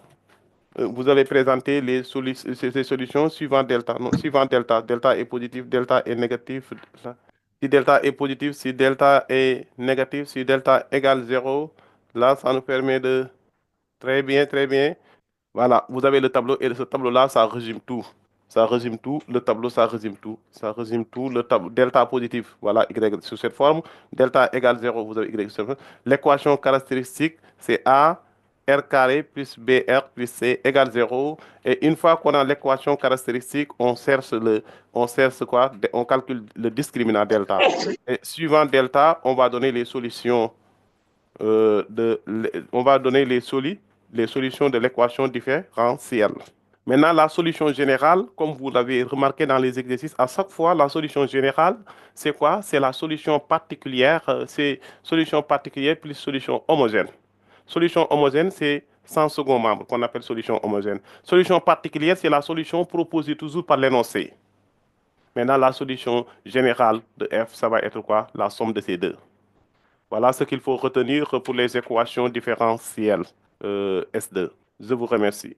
Vous allez présenter ces solutions suivant delta. Non, suivant delta. Delta est positif, delta est négatif. Si delta est positif, si delta est négatif, si delta égale 0, là, ça nous permet de... Très bien, très bien. Voilà, vous avez le tableau et ce tableau-là, ça résume tout. Ça résume tout. Le tableau, ça résume tout. Ça résume tout. Le tableau, delta positif, voilà, Y sous cette forme. Delta égale 0, vous avez Y sous cette forme. L'équation caractéristique, c'est A, R carré plus BR plus C égale 0. Et une fois qu'on a l'équation caractéristique, on cherche quoi? On calcule le discriminant delta. Et suivant delta, on va donner les solutions on va donner les solutions de l'équation différentielle. Maintenant, la solution générale, comme vous l'avez remarqué dans les exercices, à chaque fois, la solution générale, c'est quoi? C'est la solution particulière, c'est solution particulière plus solution homogène. Solution homogène, c'est sans second membre, qu'on appelle solution homogène. Solution particulière, c'est la solution proposée toujours par l'énoncé. Maintenant, la solution générale de F, ça va être quoi? La somme de ces deux. Voilà ce qu'il faut retenir pour les équations différentielles S2. Je vous remercie.